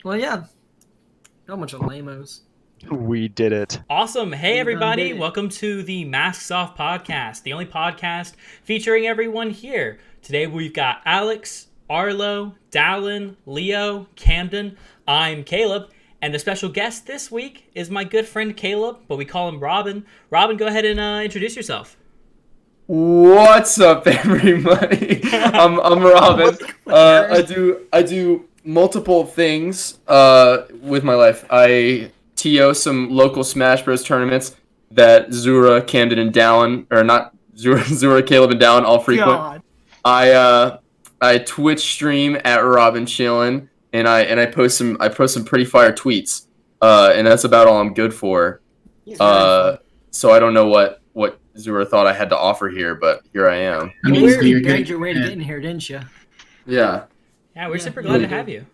Well, yeah. A bunch of lamos. We did it. Awesome. Hey, We done everybody. did it. Welcome to the Masks Off podcast, the only podcast featuring everyone here. Today we've got Alex, Arlo, Dallin, Leo, Camden. I'm Caleb. And the special guest this week is my good friend Caleb, but we call him Robin. Robin, go ahead and introduce yourself. What's up, everybody? I'm Robin. I do multiple things with my life. I TO some local Smash Bros tournaments that Zura, Camden, and Dallin, or not Zura, Caleb, and Dallin all frequent. God. I Twitch stream at Robin Chillin, and I post some pretty fire tweets. And that's about all I'm good for. He's very fun. So I don't know what Zura thought I had to offer here, but here I am. You really begged your way to get in here, didn't you? Yeah. Yeah, we're super you glad to did. have you.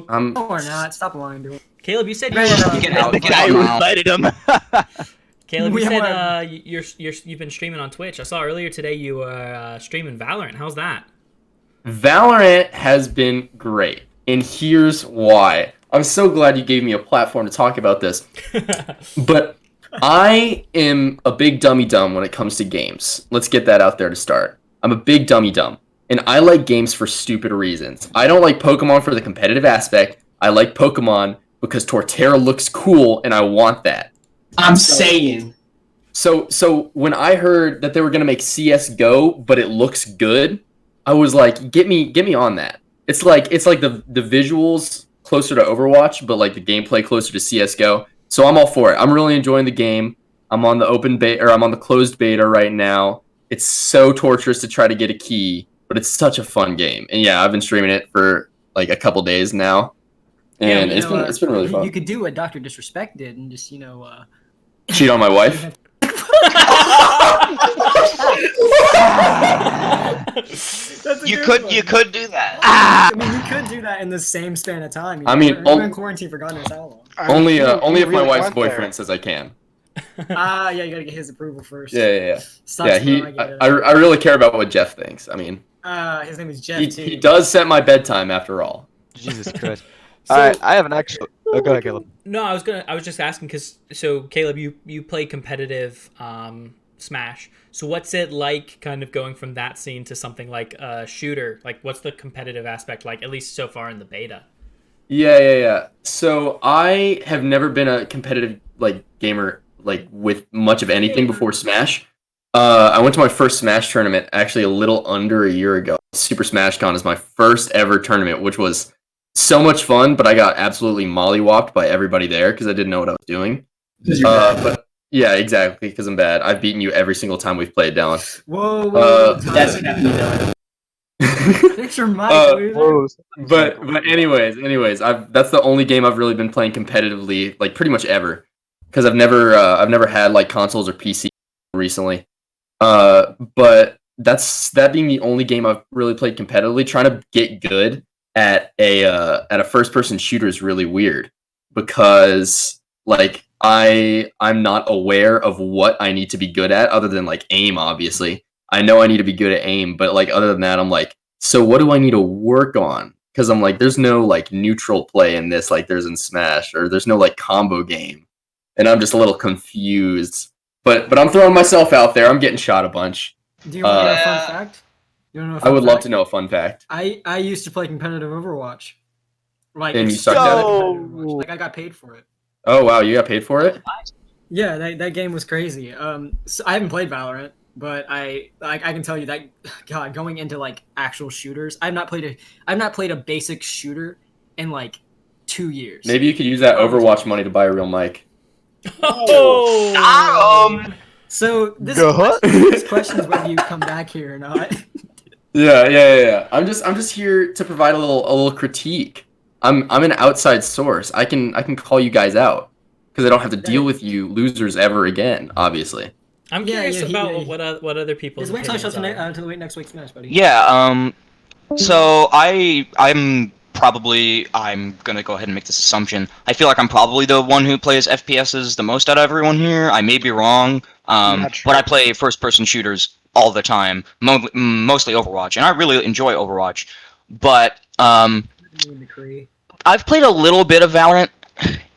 I'm No, we're not. Stop lying to him. Caleb, you said you Get out. The guy who invited him. Caleb, We you said have- you've been streaming on Twitch. I saw earlier today you were streaming Valorant. How's that? Valorant has been great, and here's why. I'm so glad you gave me a platform to talk about this. But I am a big dummy dumb when it comes to games. Let's get that out there to start. I'm a big dummy dumb, and I like games for stupid reasons. I don't like Pokemon for the competitive aspect. I like Pokemon because Torterra looks cool, and I want that. I'm saying. So when I heard that they were gonna make CS:GO, but it looks good, I was like, get me on that. It's like the visuals closer to Overwatch, but like the gameplay closer to CS:GO. So I'm all for it. I'm really enjoying the game. I'm on the open beta, or I'm on the closed beta right now. It's so torturous to try to get a key, but it's such a fun game. And yeah, I've been streaming it for like a couple days now, and Yeah, it's been really fun. You could do what Dr. Disrespect did and just, Cheat on my wife. You could do that. I mean, you could do that in the same span of time. I mean, we're in quarantine for God knows how long. Only if my really wife's went there. boyfriend says I can. Yeah, you gotta get his approval first. Yeah. Sucks, Yeah, he. bro, I get it. I really care about what Jeff thinks. I mean, His name is Jeff, he too. does set my bedtime after all. Jesus Christ. So- Alright, I have an actual. Oh, go ahead, Caleb. No, I was just asking because Caleb, you play competitive Smash. So what's it like, kind of going from that scene to something like a shooter? Like, what's the competitive aspect like, at least so far in the beta? Yeah. So I have never been a competitive gamer with much of anything before Smash. I went to my first Smash tournament actually a little under a year ago. Super Smash Con is my first ever tournament, which was so much fun, but I got absolutely mollywopped by everybody there because I didn't know what I was doing. But yeah, exactly, because I'm bad. I've beaten you every single time we've played, Dallin. Whoa. That's definitely Fix your mic, loser. Whoa. But anyways, that's the only game I've really been playing competitively, like pretty much ever, because I've never had like consoles or PC recently. But that being the only game I've really played competitively, trying to get good at a first person shooter is really weird because like I'm not aware of what I need to be good at other than like aim. Obviously, I know I need to be good at aim, but like other than that, I'm like, so what do I need to work on? Because I'm like, there's no like neutral play in this like there's in Smash, or there's no like combo game, and I'm just a little confused. But I'm throwing myself out there. I'm getting shot a bunch. Do you want to know a Yeah. fun fact? You wanna know a I fun would love fact? to know a fun fact. I used to play competitive Overwatch. Like, And you extremely sucked at it? competitive Overwatch. Like, I got paid for it. Oh wow, you got paid for it? Yeah, that game was crazy. So I haven't played Valorant, but I can tell you that, God, going into like actual shooters, I've not played a basic shooter in like 2 years. Maybe you could use that Overwatch money to buy a real mic. Oh! So this Go. this question is whether you come back here or not. Yeah. I'm just here to provide a little critique. I'm an outside source. I can call you guys out because I don't have to deal with you losers ever again. Obviously. I'm Yeah, curious yeah, about he- what other people's Just wait till I show opinions are. until next week's match, buddy. Yeah. So I'm gonna go ahead and make this assumption. I feel like I'm probably the one who plays FPSs the most out of everyone here. I may be wrong. But I play first-person shooters all the time, mostly Overwatch, and I really enjoy Overwatch. But I've played a little bit of Valorant,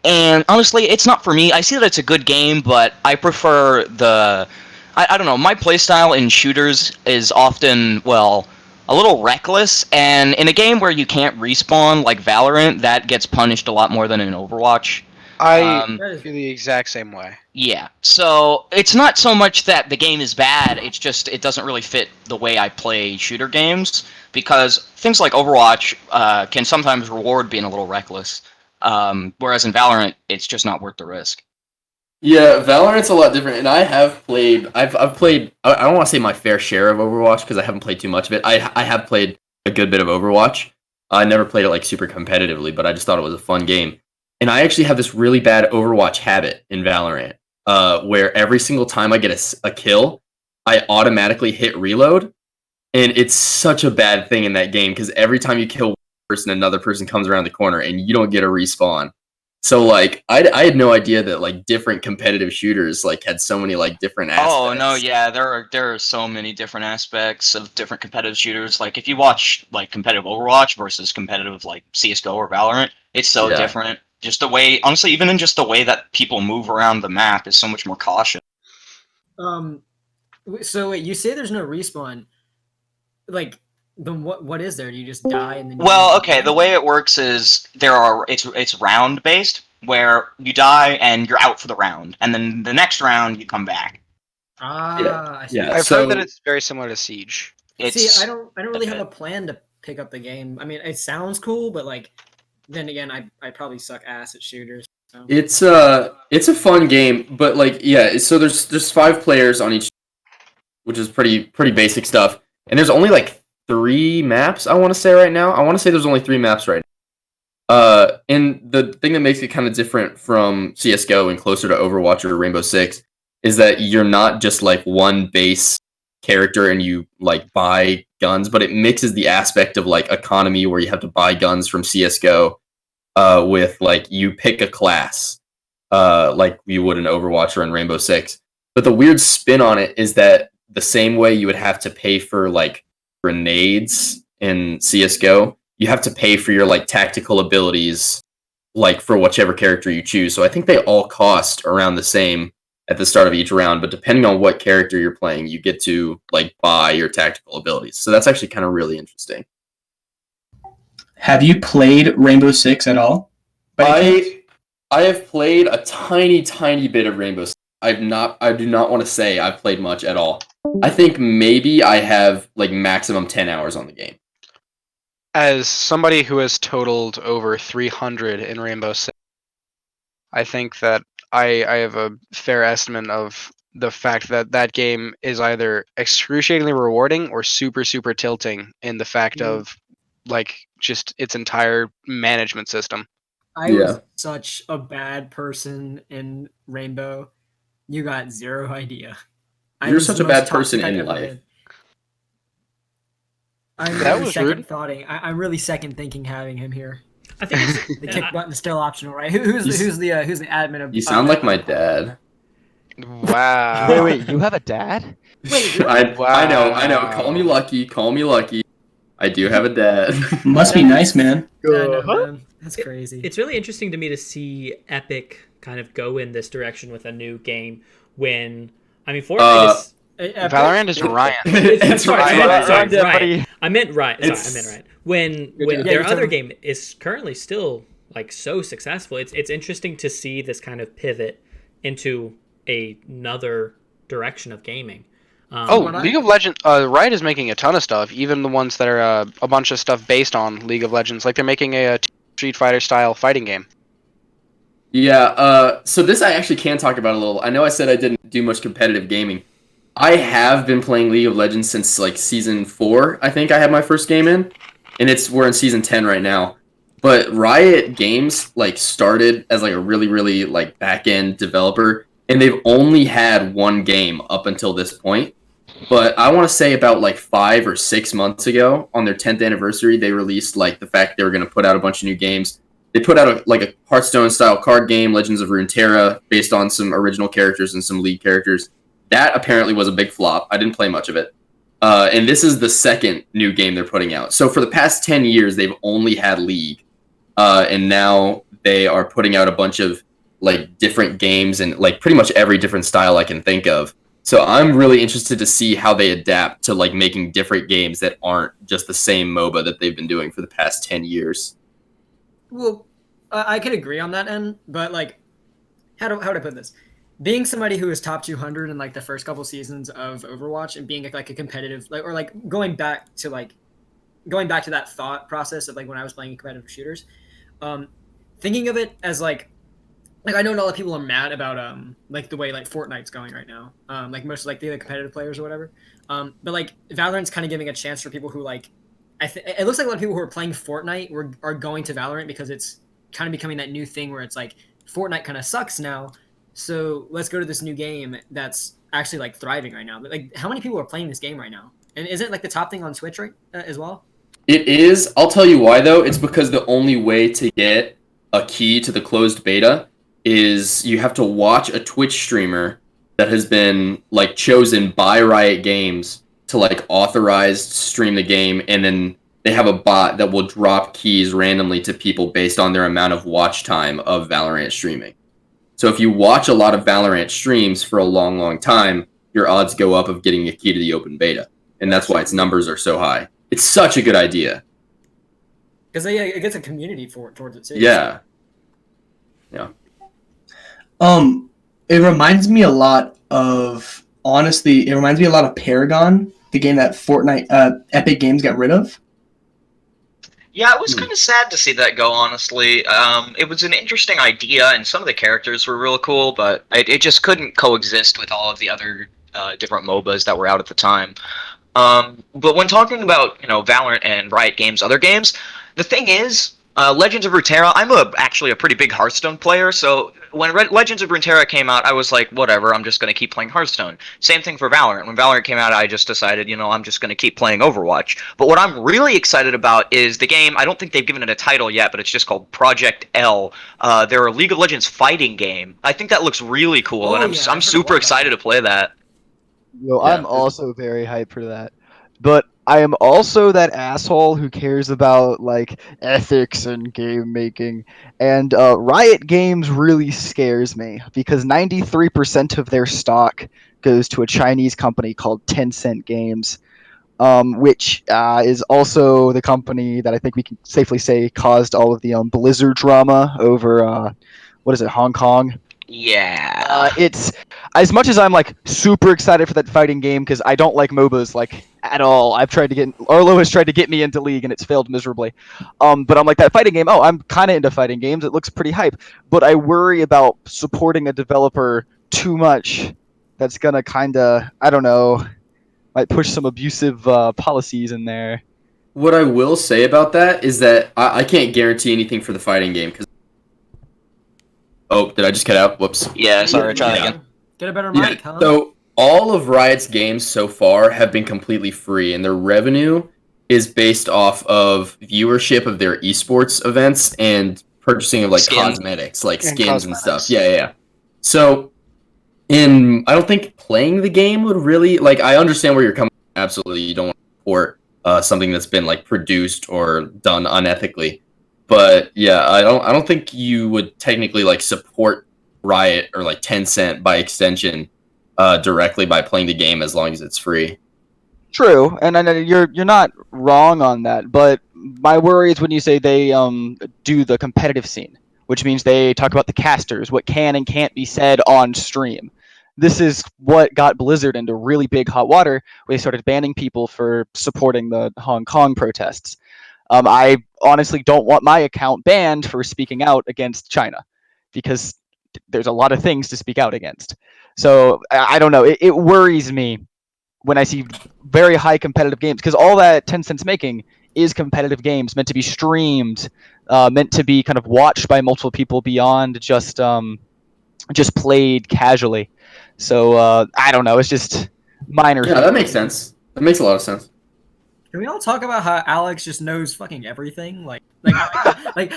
and honestly, it's not for me. I see that it's a good game, but I prefer the... I don't know, my playstyle in shooters is often, well, a little reckless, and in a game where you can't respawn, like Valorant, that gets punished a lot more than in Overwatch. I feel the exact same way. Yeah, so it's not so much that the game is bad, it's just it doesn't really fit the way I play shooter games, because things like Overwatch can sometimes reward being a little reckless, whereas in Valorant, it's just not worth the risk. Yeah, Valorant's a lot different, and I have played. I've played. I don't want to say my fair share of Overwatch because I haven't played too much of it. I have played a good bit of Overwatch. I never played it like super competitively, but I just thought it was a fun game. And I actually have this really bad Overwatch habit in Valorant, where every single time I get a kill, I automatically hit reload, and it's such a bad thing in that game because every time you kill one person, another person comes around the corner, and you don't get a respawn. So like I had no idea that like different competitive shooters like had so many like different aspects. Oh no, yeah, there are so many different aspects of different competitive shooters. Like if you watch like competitive Overwatch versus competitive like CS:GO or Valorant, it's so different. Just the way, honestly, even in just the way that people move around the map is so much more cautious. So wait, you say there's no respawn, like. Then what is there? Do you just die and then? Well, okay. The way it works is it's round based, where you die and you're out for the round, and then the next round you come back. I see. I've heard that it's very similar to Siege. See, I don't really have a plan to pick up the game. I mean, it sounds cool, but like, then again, I probably suck ass at shooters. So. It's a fun game, but like so there's 5 players on each, which is pretty basic stuff, and there's only like 3 maps, I want to say right now. I want to say there's only 3 maps right now. And the thing that makes it kind of different from CS:GO and closer to Overwatch or Rainbow Six is that you're not just like one base character and you like buy guns, but it mixes the aspect of like economy where you have to buy guns from CS:GO with like you pick a class like you would in Overwatch or in Rainbow Six. But the weird spin on it is that the same way you would have to pay for like grenades in CS:GO, you have to pay for your like tactical abilities like for whichever character you choose. So I think they all cost around the same at the start of each round, but depending on what character you're playing, you get to like buy your tactical abilities. So that's actually kind of really interesting. Have you played Rainbow Six at all? I have played a tiny bit of Rainbow Six. I do not want to say I've played much at all. I think maybe I have like maximum 10 hours on the game. As somebody who has totaled over 300 in Rainbow Six, I think that I have a fair estimate of the fact that that game is either excruciatingly rewarding or super tilting in the fact of like just its entire management system. I was such a bad person in Rainbow. You got zero idea. You're such a bad person in life. I'm really second thoughting. I'm really second thinking having him here. I think the kick button's still optional, right? Who's the admin of? You sound like my dad. Wow. Wait, you have a dad? Wait, I know. Call me lucky. I do have a dad. Must be nice, man. Man. That's crazy. It's really interesting to me to see Epic kind of go in this direction with a new game when, I mean, Fortnite is... Valorant is Riot. It's Riot. Riot. I meant Riot. When their other game is currently still like so successful, it's interesting to see this kind of pivot into another direction of gaming. League of Legends. Riot is making a ton of stuff, even the ones that are a bunch of stuff based on League of Legends. Like they're making a Street Fighter style fighting game. Yeah. So this I actually can talk about a little. I know I said I didn't do much competitive gaming. I have been playing League of Legends since like season 4. I think I had my first game in, and we're in season 10 right now. But Riot Games like started as like a really like back end developer, and they've only had one game up until this point. But I want to say about like 5 or 6 months ago, on their 10th anniversary, they released like the fact they were going to put out a bunch of new games. They put out a Hearthstone style card game, Legends of Runeterra, based on some original characters and some League characters. That apparently was a big flop. I didn't play much of it. And this is the second new game they're putting out. So for the past 10 years, they've only had League. and now they are putting out a bunch of like different games and like pretty much every different style I can think of. So I'm really interested to see how they adapt to like making different games that aren't just the same MOBA that they've been doing for the past 10 years. Well, I could agree on that end, but like, how do I put this? Being somebody who is top 200 in like the first couple seasons of Overwatch and being like a competitive, like, or like going back to that thought process of like when I was playing competitive shooters, thinking of it as like I know a lot of people are mad about like the way like Fortnite's going right now, like most like the competitive players or whatever, but like Valorant's kind of giving a chance for people who like it looks like a lot of people who are playing Fortnite are going to Valorant because it's kind of becoming that new thing where it's like Fortnite kind of sucks now, so let's go to this new game that's actually like thriving right now. But like, how many people are playing this game right now? And is it like the top thing on Twitch right as well? It is. I'll tell you why though. It's because the only way to get a key to the closed beta is you have to watch a Twitch streamer that has been like chosen by Riot Games to like authorized stream the game, and then they have a bot that will drop keys randomly to people based on their amount of watch time of Valorant streaming. So if you watch a lot of Valorant streams for a long, long time, your odds go up of getting a key to the open beta. And that's why its numbers are so high. It's such a good idea. Because it gets a community towards it too. Yeah. Yeah. It reminds me a lot of, honestly, it reminds me a lot of Paragon, the game that Fortnite, Epic Games got rid of. Yeah, it was kind of sad to see that go, honestly. It was an interesting idea, and some of the characters were real cool, but it just couldn't coexist with all of the other different MOBAs that were out at the time. But when talking about, Valorant and Riot Games' other games, the thing is, Legends of Runeterra, I'm actually a pretty big Hearthstone player, so when Legends of Runeterra came out, I was like, whatever, I'm just going to keep playing Hearthstone. Same thing for Valorant. When Valorant came out, I just decided, I'm just going to keep playing Overwatch. But what I'm really excited about is the game, I don't think they've given it a title yet, but it's just called Project L. They're a League of Legends fighting game. I think that looks really cool, and I'm super excited to play that. Yo, Yeah. I'm also very hyped for that. But I am also that asshole who cares about like ethics and game making. And Riot Games really scares me because 93% of their stock goes to a Chinese company called Tencent Games, which is also the company that I think we can safely say caused all of the Blizzard drama over what is it, Hong Kong? Yeah. It's as much as I'm like super excited for that fighting game because I don't like MOBAs like at all. Arlo has tried to get me into League and it's failed miserably. But I'm like that fighting game. Oh, I'm kind of into fighting games. It looks pretty hype. But I worry about supporting a developer too much. That's gonna kind of I don't know, might push some abusive policies in there. What I will say about that is that I can't guarantee anything for the fighting game because. Oh, did I just cut out? Whoops. Yeah, sorry, try again. Get a better mic, huh? So all of Riot's games so far have been completely free, and their revenue is based off of viewership of their esports events and purchasing of like cosmetics, like skins and stuff. Yeah. So, I don't think playing the game would really like. I understand where you're coming from. Absolutely, you don't want to support something that's been like produced or done unethically. But yeah, I don't think you would technically like support Riot or like Tencent by extension directly by playing the game as long as it's free. True, and you're not wrong on that. But my worry is when you say they do the competitive scene, which means they talk about the casters, what can and can't be said on stream. This is what got Blizzard into really big hot water when they started banning people for supporting the Hong Kong protests. I honestly don't want my account banned for speaking out against China because there's a lot of things to speak out against. So I don't know. It worries me when I see very high competitive games because all that Tencent's making is competitive games meant to be streamed, meant to be kind of watched by multiple people beyond just played casually. So I don't know. It's just minor. Yeah, that makes sense. That makes a lot of sense. Can we all talk about how Alex just knows fucking everything? Like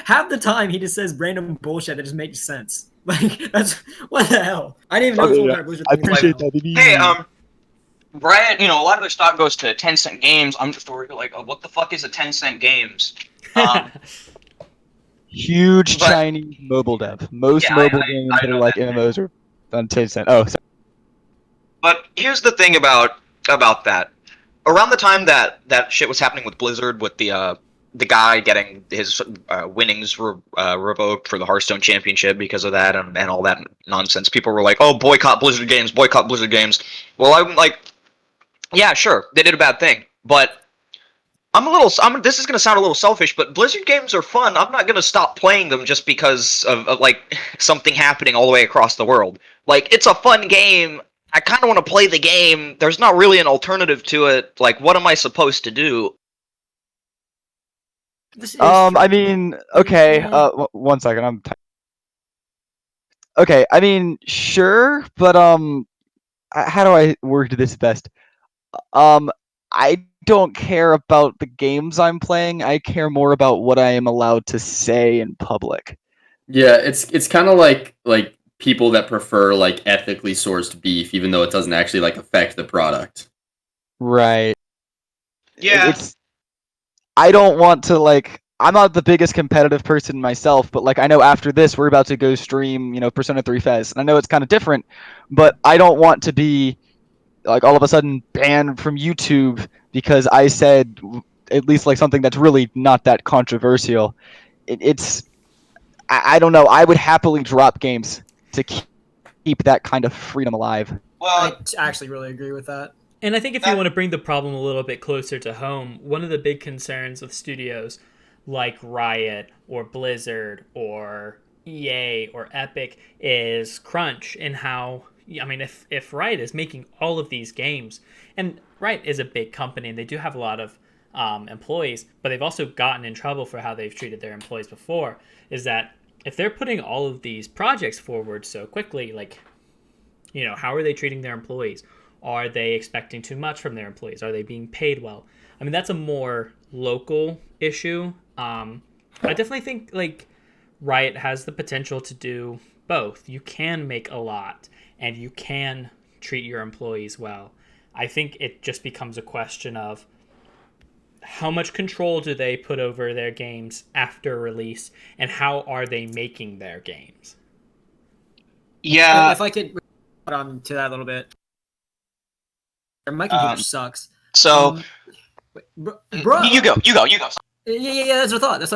half the time he just says random bullshit that just makes sense. Like that's what the hell? I didn't even know. I appreciate that. Hey, Riot, a lot of their stock goes to Tencent Games. I'm just worried, like, what the fuck is a Tencent Games? Huge But- Chinese mobile dev. Most Yeah, mobile I games that know are like that. MMOs are on Tencent. Oh, sorry. But here's the thing about that. Around the time that shit was happening with Blizzard, with the guy getting his winnings revoked for the Hearthstone Championship because of that and all that nonsense, people were like, "Oh, boycott Blizzard games, boycott Blizzard games." Well, I'm like, yeah, sure, they did a bad thing, but this is gonna sound a little selfish, but Blizzard games are fun. I'm not gonna stop playing them just because of like something happening all the way across the world. Like, it's a fun game. I kind of want to play the game. There's not really an alternative to it. Like, what am I supposed to do? This is I mean, okay. Yeah. 1 second. Okay. I mean, sure, but how do I word this best? Um, I don't care about the games I'm playing. I care more about what I am allowed to say in public. Yeah, it's kind of like people that prefer like ethically sourced beef, even though it doesn't actually like affect the product. Right. Yeah. It's I don't want to like I'm not the biggest competitive person myself, but like I know after this we're about to go stream, Persona 3 Fez. And I know it's kind of different, but I don't want to be like all of a sudden banned from YouTube because I said at least like something that's really not that controversial. It's I don't know. I would happily drop games to keep that kind of freedom alive. I actually really agree with that. And I think if you want to bring the problem a little bit closer to home, one of the big concerns with studios like Riot or Blizzard or EA or Epic is crunch, and how, I mean, if Riot is making all of these games, and Riot is a big company and they do have a lot of employees, but they've also gotten in trouble for how they've treated their employees before, is that if they're putting all of these projects forward so quickly, like, how are they treating their employees? Are they expecting too much from their employees? Are they being paid well? I mean, that's a more local issue. I definitely think like Riot has the potential to do both. You can make a lot and you can treat your employees well. I think it just becomes a question of how much control do they put over their games after release, and how are they making their games? Yeah. If I could put on to that a little bit. My computer sucks. So Bro, you go. Yeah. That's what I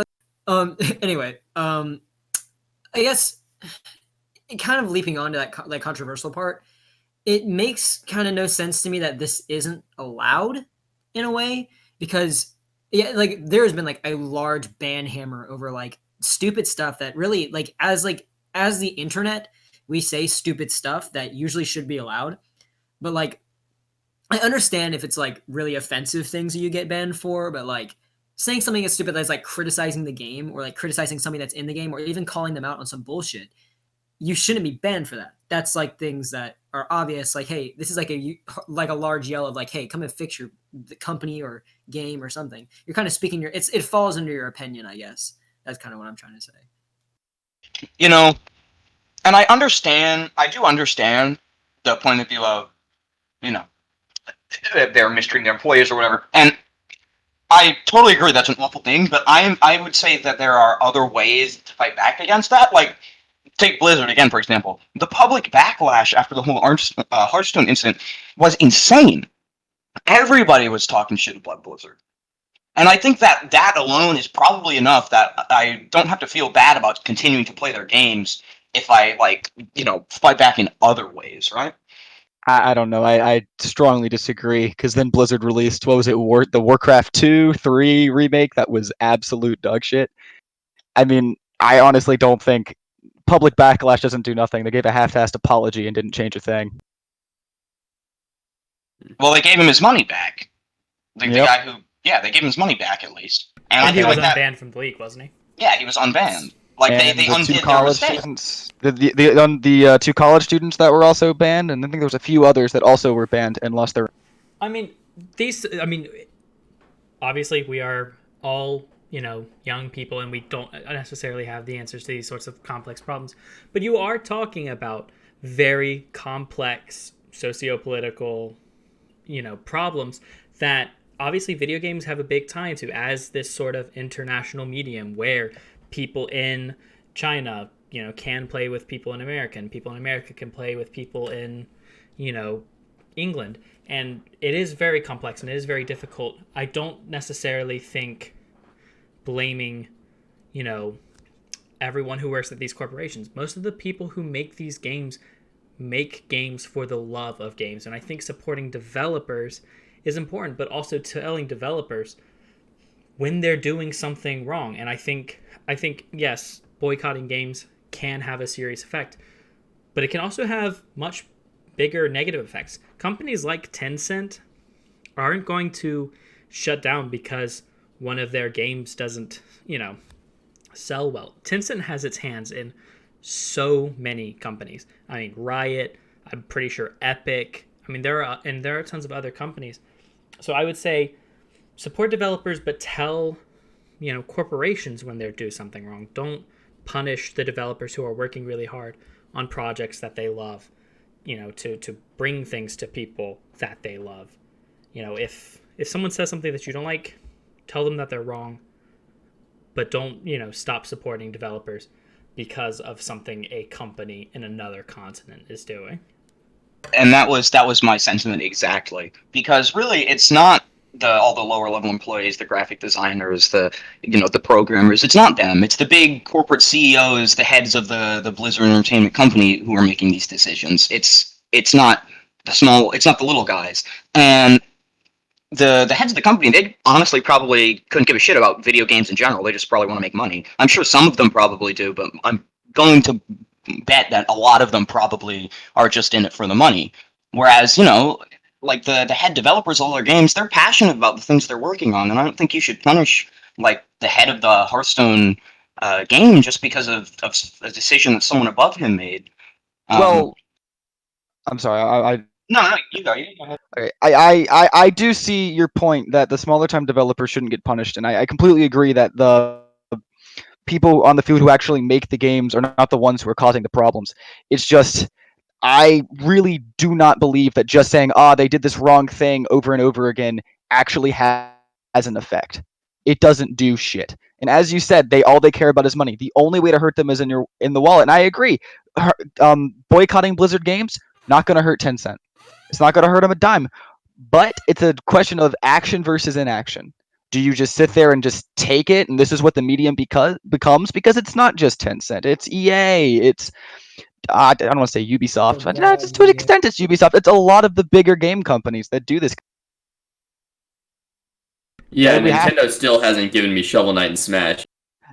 thought. Anyway, I guess kind of leaping onto that controversial part, it makes kind of no sense to me that this isn't allowed in a way, because like there has been like a large ban hammer over like stupid stuff that really as the internet, we say stupid stuff that usually should be allowed, but like I understand if it's like really offensive things that you get banned for, but like saying something as stupid as like criticizing the game or like criticizing something that's in the game or even calling them out on some bullshit, you shouldn't be banned for that. That's like things that are obvious. Like, hey, this is like a large yell of like, hey, come and fix your the company or game or something. You're kind of speaking it falls under your opinion, I guess. That's kind of what I'm trying to say. And I do understand the point of view of, they're mistreating their employees or whatever. And I totally agree that's an awful thing, but I would say that there are other ways to fight back against that. Like, take Blizzard again, for example. The public backlash after the whole Hearthstone incident was insane. Everybody was talking shit about Blizzard. And I think that alone is probably enough that I don't have to feel bad about continuing to play their games if I, fight back in other ways, right? I don't know. I strongly disagree, because then Blizzard released, what was it, the Warcraft 2, 3 remake that was absolute dog shit. I mean, I honestly don't think public backlash doesn't do nothing. They gave a half-assed apology and didn't change a thing. Well, they gave him his money back. The Yep. guy who, they gave him his money back at least. And I He feel was like that. unbanned from the league, wasn't he? Yeah, he was unbanned. Like And they the undid two their college mistake. students, the two college students that were also banned, and I think there was a few others that also were banned and lost their. I mean, obviously we are all, young people, and we don't necessarily have the answers to these sorts of complex problems. But you are talking about very complex socio-political, problems that obviously video games have a big tie to as this sort of international medium where people in China, can play with people in America, and people in America can play with people in, England. And it is very complex and it is very difficult. I don't necessarily think blaming, everyone who works at these corporations. Most of the people who make these games make games for the love of games. And I think supporting developers is important, but also telling developers when they're doing something wrong. And I think yes, boycotting games can have a serious effect, but it can also have much bigger negative effects. Companies like Tencent aren't going to shut down because one of their games doesn't, sell well. Tencent has its hands in so many companies. I mean, Riot, I'm pretty sure Epic. I mean, there are tons of other companies. So I would say support developers, but tell, corporations when they do something wrong. Don't punish the developers who are working really hard on projects that they love, to bring things to people that they love. If someone says something that you don't like, tell them that they're wrong, but don't, stop supporting developers because of something a company in another continent is doing. And that was my sentiment exactly. Because really, it's not all the lower level employees, the graphic designers, the programmers. It's not them. It's the big corporate CEOs, the heads of the Blizzard Entertainment company who are making these decisions. It's not the little guys. And the heads of the company, they honestly probably couldn't give a shit about video games in general. They just probably want to make money. I'm sure some of them probably do, but I'm going to bet that a lot of them probably are just in it for the money. Whereas, like the head developers of all their games, they're passionate about the things they're working on, and I don't think you should punish like the head of the Hearthstone game just because of a decision that someone above him made. Well, I'm sorry. No, you go ahead. Okay. I do see your point that the smaller time developers shouldn't get punished, and I completely agree that the people on the field who actually make the games are not the ones who are causing the problems. It's just I really do not believe that just saying they did this wrong thing over and over again actually has an effect. It doesn't do shit. And as you said, all they care about is money. The only way to hurt them is in the wallet. And I agree. Boycotting Blizzard games not going to hurt Tencent. It's not going to hurt them a dime. But it's a question of action versus inaction. Do you just sit there and just take it? And this is what the medium becomes? Because it's not just Tencent. It's EA. It's I don't want to say Ubisoft, but just to an extent it's Ubisoft. It's a lot of the bigger game companies that do this. Yeah, Nintendo still hasn't given me Shovel Knight and Smash.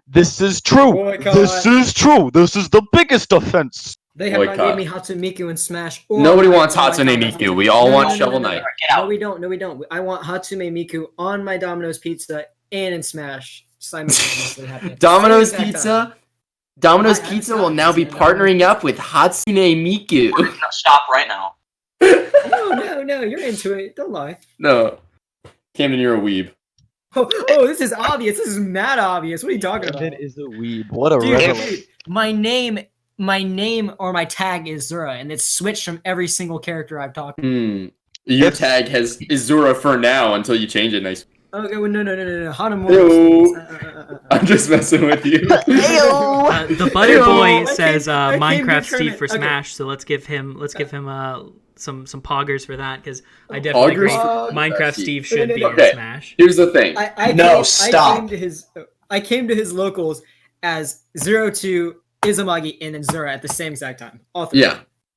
This is true. This is true. This is the biggest offense. They have not gave me Hatsune Miku and Smash. Nobody wants Hatsune Miku. We all want Shovel Knight. No, we don't. No, we don't. I want Hatsune Miku on my Domino's Pizza and in Smash simultaneously happening. Domino's Pizza? Domino's Pizza will now be partnering up with Hatsune Miku. Stop right now. No, you're into it. Don't lie. No. Camden, you're a weeb. Oh, this is obvious. This is mad obvious. What are you talking about? Camden is a weeb. What a revelation. My name or my tag is Zura, and it's switched from every single character I've talked to. Your tag is Zura for now until you change it next. Okay, well, no. Hanamura. I'm just messing with you. The Butter Boy says Minecraft Steve for Smash, so let's give him some poggers for that, because I definitely agree. Minecraft Steve should be in Smash. Here's the thing. Stop. I came to his locals as 02 Izumagi and then Zura at the same exact time. All three.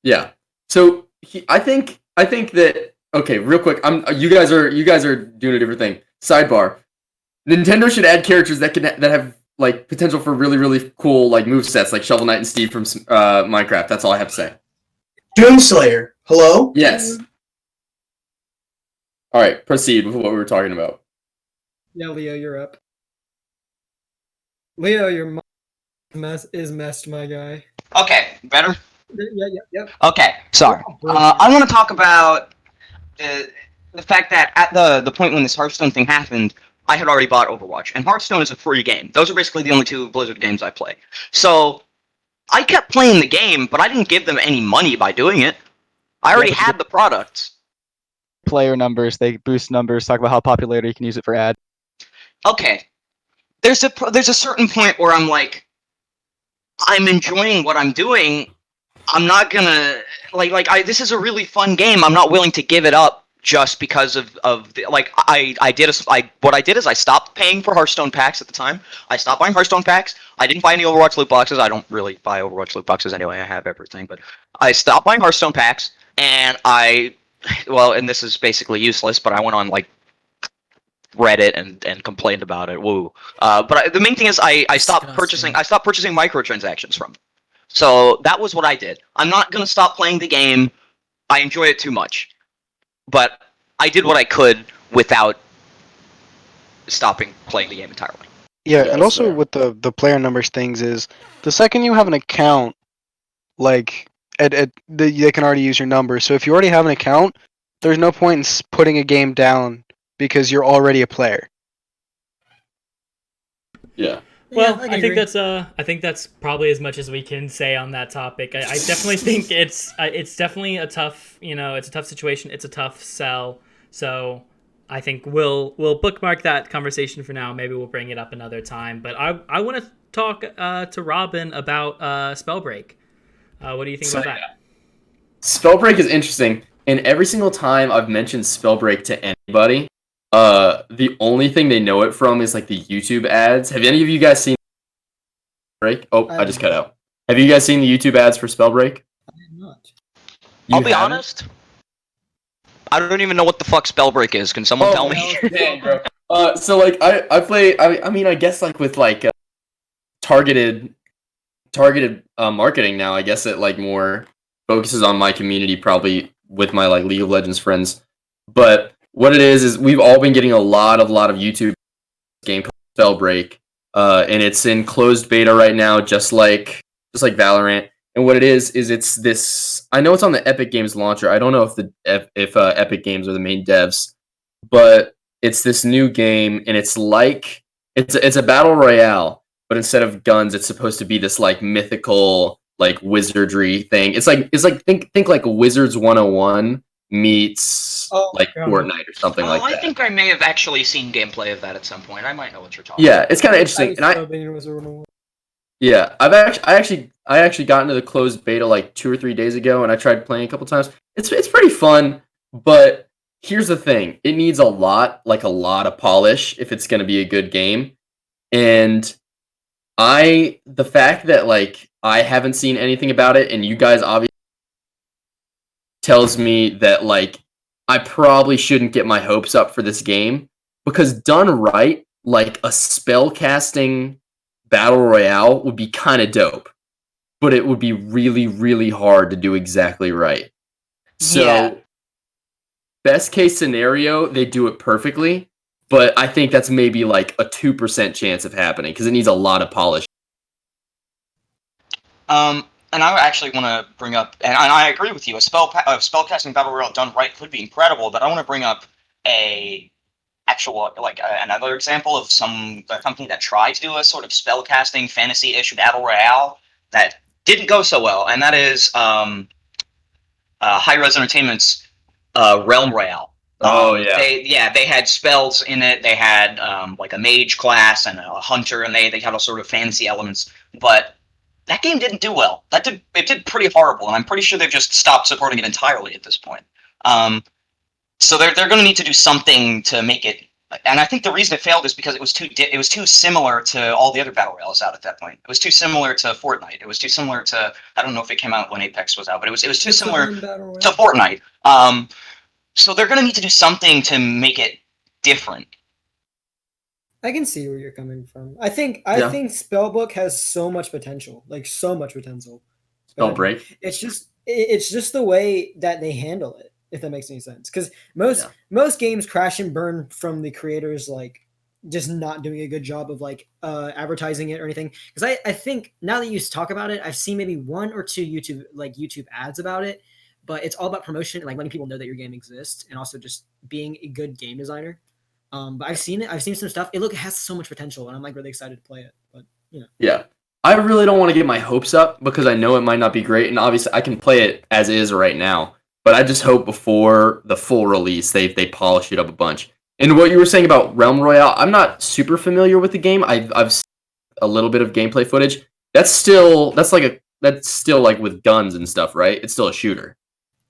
Yeah. So I think that real quick. You guys are doing a different thing. Sidebar: Nintendo should add characters that have like potential for really really cool like movesets, like Shovel Knight and Steve from Minecraft. That's all I have to say. Doomslayer. Hello. Yes. All right. Proceed with what we were talking about. Yeah, Leo, you're up. Leo, your is messed, my guy. Okay, better? Yeah. Okay, sorry. I want to talk about the fact that at the point when this Hearthstone thing happened, I had already bought Overwatch, and Hearthstone is a free game. Those are basically the only two Blizzard games I play. So I kept playing the game, but I didn't give them any money by doing it. I already had the products. Player numbers, they boost numbers, talk about how popular you can use it for ads. Okay. there's a certain point where I'm like, I'm enjoying what I'm doing. I'm not gonna this is a really fun game. I'm not willing to give it up just because what I did is I stopped paying for Hearthstone packs at the time. I stopped buying Hearthstone packs. I didn't buy any Overwatch loot boxes. I don't really buy Overwatch loot boxes anyway. I have everything, but I stopped buying Hearthstone packs, and and this is basically useless, but I went on like Reddit and complained about it. Woo. The main thing is I stopped purchasing microtransactions from them. So that was what I did. I'm not gonna stop playing the game. I enjoy it too much, but I did what I could without stopping playing the game entirely. Yeah, and also with the player numbers things is the second you have an account, like they can already use your number. So if you already have an account, there's no point in putting a game down because you're already a player. Yeah. Well, Yeah, I think that's probably as much as we can say on that topic. I definitely think it's definitely a tough, it's a tough situation. It's a tough sell. So I think we'll bookmark that conversation for now. Maybe we'll bring it up another time. But I want to talk to Robin about Spellbreak. What do you think about that? Spellbreak is interesting, and every single time I've mentioned Spellbreak to anybody, the only thing they know it from is like the YouTube ads. Have any of you guys seen Break? Oh, I just cut out. Have you guys seen the YouTube ads for Spellbreak? I have not. I'll be honest. I don't even know what the fuck Spellbreak is. Can someone tell me? Damn, bro. So like I play. I mean, I guess like with like targeted marketing now. I guess it like more focuses on my community, probably with my like League of Legends friends. But what it is we've all been getting a lot of YouTube game called Spellbreak, and it's in closed beta right now, just like Valorant. And what it is it's this. I know it's on the Epic Games launcher. I don't know if Epic Games are the main devs, but it's this new game, and it's like it's a battle royale, but instead of guns, it's supposed to be this like mythical like wizardry thing. It's like think like Wizards 101 meets Fortnite or something like that. I think I may have actually seen gameplay of that at some point. I might know what you're talking about. Yeah, it's kind of interesting. I actually got into the closed beta like 2 or 3 days ago, and I tried playing a couple times. It's pretty fun, but here's the thing: it needs a lot of polish if it's going to be a good game. And the fact that like I haven't seen anything about it, and you guys obviously tells me that like I probably shouldn't get my hopes up for this game, because done right, like a spell casting battle royale would be kind of dope, but it would be really, really hard to do exactly right. So best case scenario, they do it perfectly, but I think that's maybe like a 2% chance of happening because it needs a lot of polish. And I actually want to bring up, and I agree with you, a spellcasting battle royale done right could be incredible, but I want to bring up another example of a company that tried to do a sort of spellcasting fantasy-ish battle royale that didn't go so well, and that is High Res Entertainment's Realm Royale. They had spells in it. They had like a mage class and a hunter, and they had all sort of fantasy elements, but that game didn't do well. It did pretty horrible, and I'm pretty sure they've just stopped supporting it entirely at this point. So they're going to need to do something to make it. And I think the reason it failed is because it was too similar to all the other battle royales out at that point. It was too similar to Fortnite. It was too similar to, I don't know if it came out when Apex was out, but it was too similar to Fortnite. So they're going to need to do something to make it different. I can see where you're coming from. I think Spellbook has so much potential, like so much potential. Spellbreak. It's just the way that they handle it, if that makes any sense. Because most games crash and burn from the creators like just not doing a good job of like advertising it or anything. Because I think now that you talk about it, I've seen maybe 1 or 2 YouTube ads about it, but it's all about promotion and like letting people know that your game exists and also just being a good game designer. But I've seen some stuff. It has so much potential, and I'm like really excited to play it. But yeah, I really don't want to get my hopes up because I know it might not be great, and obviously I can play it as is right now. But I just hope before the full release they polish it up a bunch. And what you were saying about Realm Royale, I'm not super familiar with the game. I've seen a little bit of gameplay footage. That's still like with guns and stuff, right? It's still a shooter,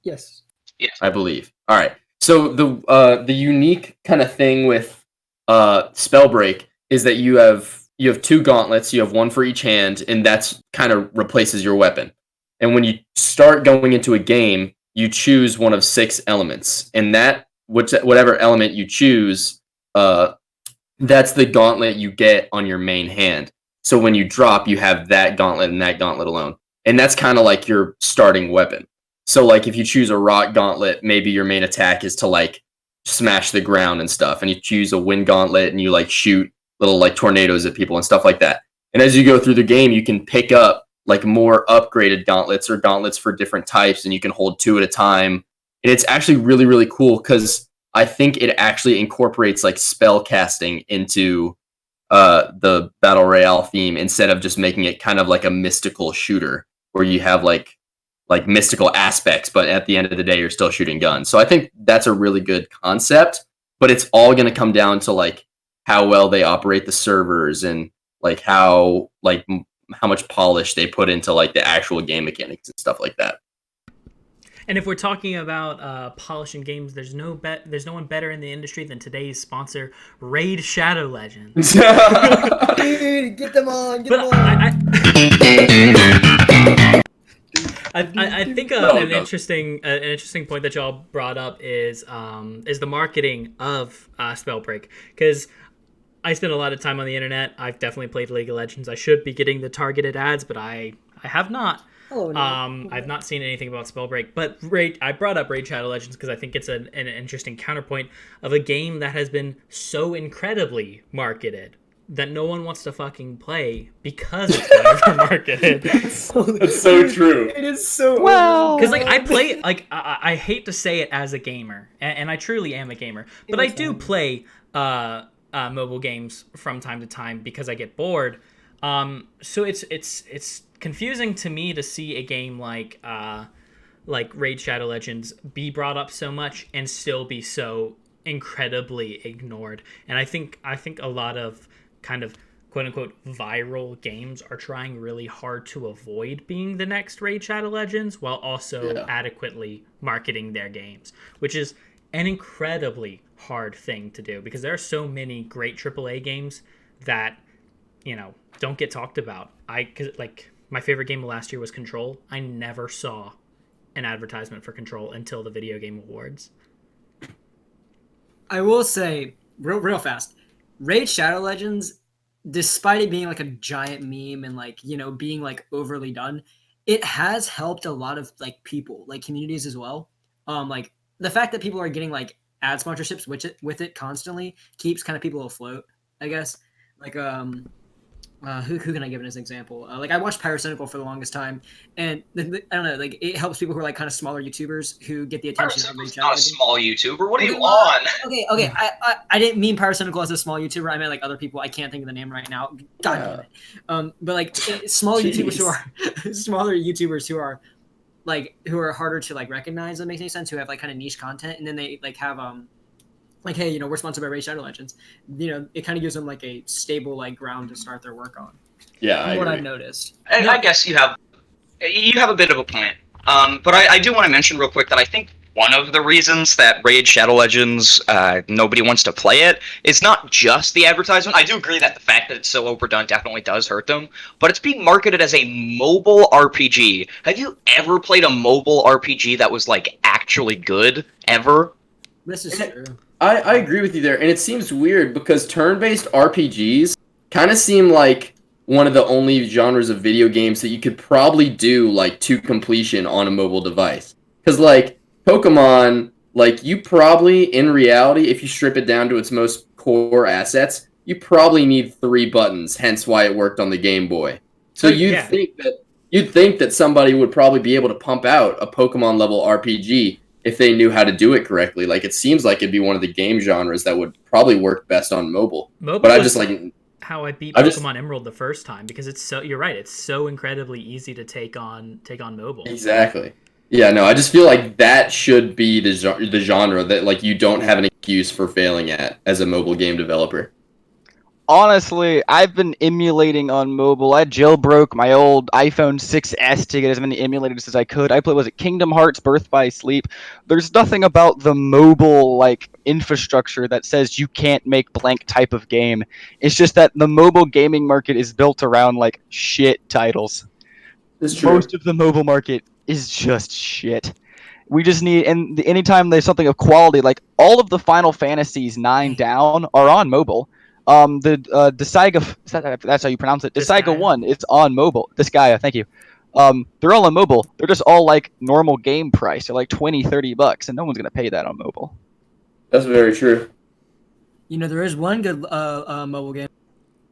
Yes. Yes. I believe. All right. So the unique kind of thing with Spellbreak is that you have 2 gauntlets. You have one for each hand, and that's kind of replaces your weapon. And when you start going into a game, you choose one of 6 elements, and whatever element you choose, that's the gauntlet you get on your main hand. So when you drop, you have that gauntlet and that gauntlet alone, and that's kind of like your starting weapon. So like if you choose a rock gauntlet, maybe your main attack is to like smash the ground and stuff, and you choose a wind gauntlet and you like shoot little like tornadoes at people and stuff like that. And as you go through the game, you can pick up like more upgraded gauntlets or gauntlets for different types, and you can hold 2 at a time. And it's actually really, really cool because I think it actually incorporates like spell casting into the battle royale theme instead of just making it kind of like a mystical shooter where you have like mystical aspects, but at the end of the day, you're still shooting guns. So I think that's a really good concept, but it's all going to come down to like how well they operate the servers and like how much polish they put into like the actual game mechanics and stuff like that. And if we're talking about polishing games, there's no one better in the industry than today's sponsor, Raid Shadow Legends. Dude, get them on, get them on. I think an interesting point that y'all brought up is the marketing of Spellbreak, because I spend a lot of time on the internet. I've definitely played League of Legends. I should be getting the targeted ads, but I have not. I've not seen anything about Spellbreak, but I brought up Raid Shadow Legends because I think it's an interesting counterpoint of a game that has been so incredibly marketed that no one wants to fucking play because it's been over-marketed. That's so true. It is so Well, Because like I play, like I hate to say it as a gamer, and I truly am a gamer, but I do play mobile games from time to time because I get bored. So it's confusing to me to see a game like Raid Shadow Legends be brought up so much and still be so incredibly ignored. And I think a lot of kind of quote unquote viral games are trying really hard to avoid being the next Raid Shadow Legends while also adequately marketing their games, which is an incredibly hard thing to do because there are so many great AAA games that, you know, don't get talked about. Cause like my favorite game of last year was Control. I never saw an advertisement for Control until the Video Game Awards. I will say real fast, Raid Shadow Legends, despite it being like a giant meme and like, you know, being like overly done, it has helped a lot of like people, like communities as well. Like the fact that people are getting like ad sponsorships with it constantly keeps kind of people afloat, I guess. Like who can I give as an example? Like I watched Pyrocynical for the longest time, and I don't know, like it helps people who are like kind of smaller YouTubers who get the attention of Raid Shadow. Not a small YouTuber. What are you on? Okay. I didn't mean Pyrocynical as a small YouTuber. I meant like other people. I can't think of the name right now. God damn it. But like small YouTubers who are smaller YouTubers who are harder to like recognize. That makes any sense. Who have like kind of niche content, and then they like have like, hey, you know, we're sponsored by Raid Shadow Legends. You know, it kind of gives them like a stable like ground to start their work on. Yeah, From what I've noticed. And I guess you have a bit of a point. But I do want to mention real quick that I think one of the reasons that Raid Shadow Legends nobody wants to play it is not just the advertisement. I do agree that the fact that it's so overdone definitely does hurt them, but it's being marketed as a mobile RPG. Have you ever played a mobile RPG that was like actually good ever? This is true. I agree with you there, and it seems weird because turn-based RPGs kind of seem like one of the only genres of video games that you could probably do like to completion on a mobile device. Because like Pokemon, like you probably in reality, if you strip it down to its most core assets, you probably need 3 buttons. Hence why it worked on the Game Boy. So you'd think that somebody would probably be able to pump out a Pokemon level RPG if they knew how to do it correctly. Like it seems like it'd be one of the game genres that would probably work best on mobile. But I just like how I beat Pokemon Emerald the first time because it's so, you're right, it's so incredibly easy to take on mobile. Exactly. Yeah, no, I just feel like that should be the genre that like you don't have an excuse for failing at as a mobile game developer. Honestly, I've been emulating on mobile. I jailbroke my old iPhone 6S to get as many emulators as I could. I played, was it Kingdom Hearts Birth by Sleep? There's nothing about the mobile like infrastructure that says you can't make blank type of game. It's just that the mobile gaming market is built around like shit titles. That's true. Most of the mobile market is just shit. We just need, and anytime there's something of quality, like all of the Final Fantasies 9 down are on mobile. The Disgaea, that's how you pronounce it. Disgaea 1, it's on mobile. Disgaea, thank you. They're all on mobile. They're just all like normal game price. They're like $20-$30, and no one's gonna pay that on mobile. That's very true. You know, there is one good mobile game.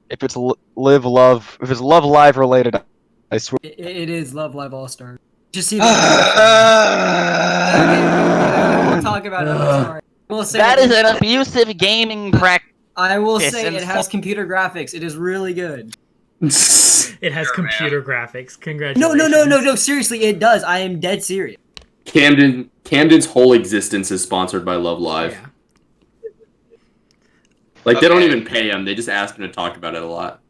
If it's Live Love, if it's Love Live related, I swear. It is Love Live All Star. Just see that. We'll talk about it. I'm sorry. We'll say That is an abusive gaming practice. I will say it has computer graphics. It is really good. It has computer graphics. Congratulations. No. Seriously, it does. I am dead serious. Camden's whole existence is sponsored by Love Live. Yeah. Like they don't even pay him; they just ask him to talk about it a lot.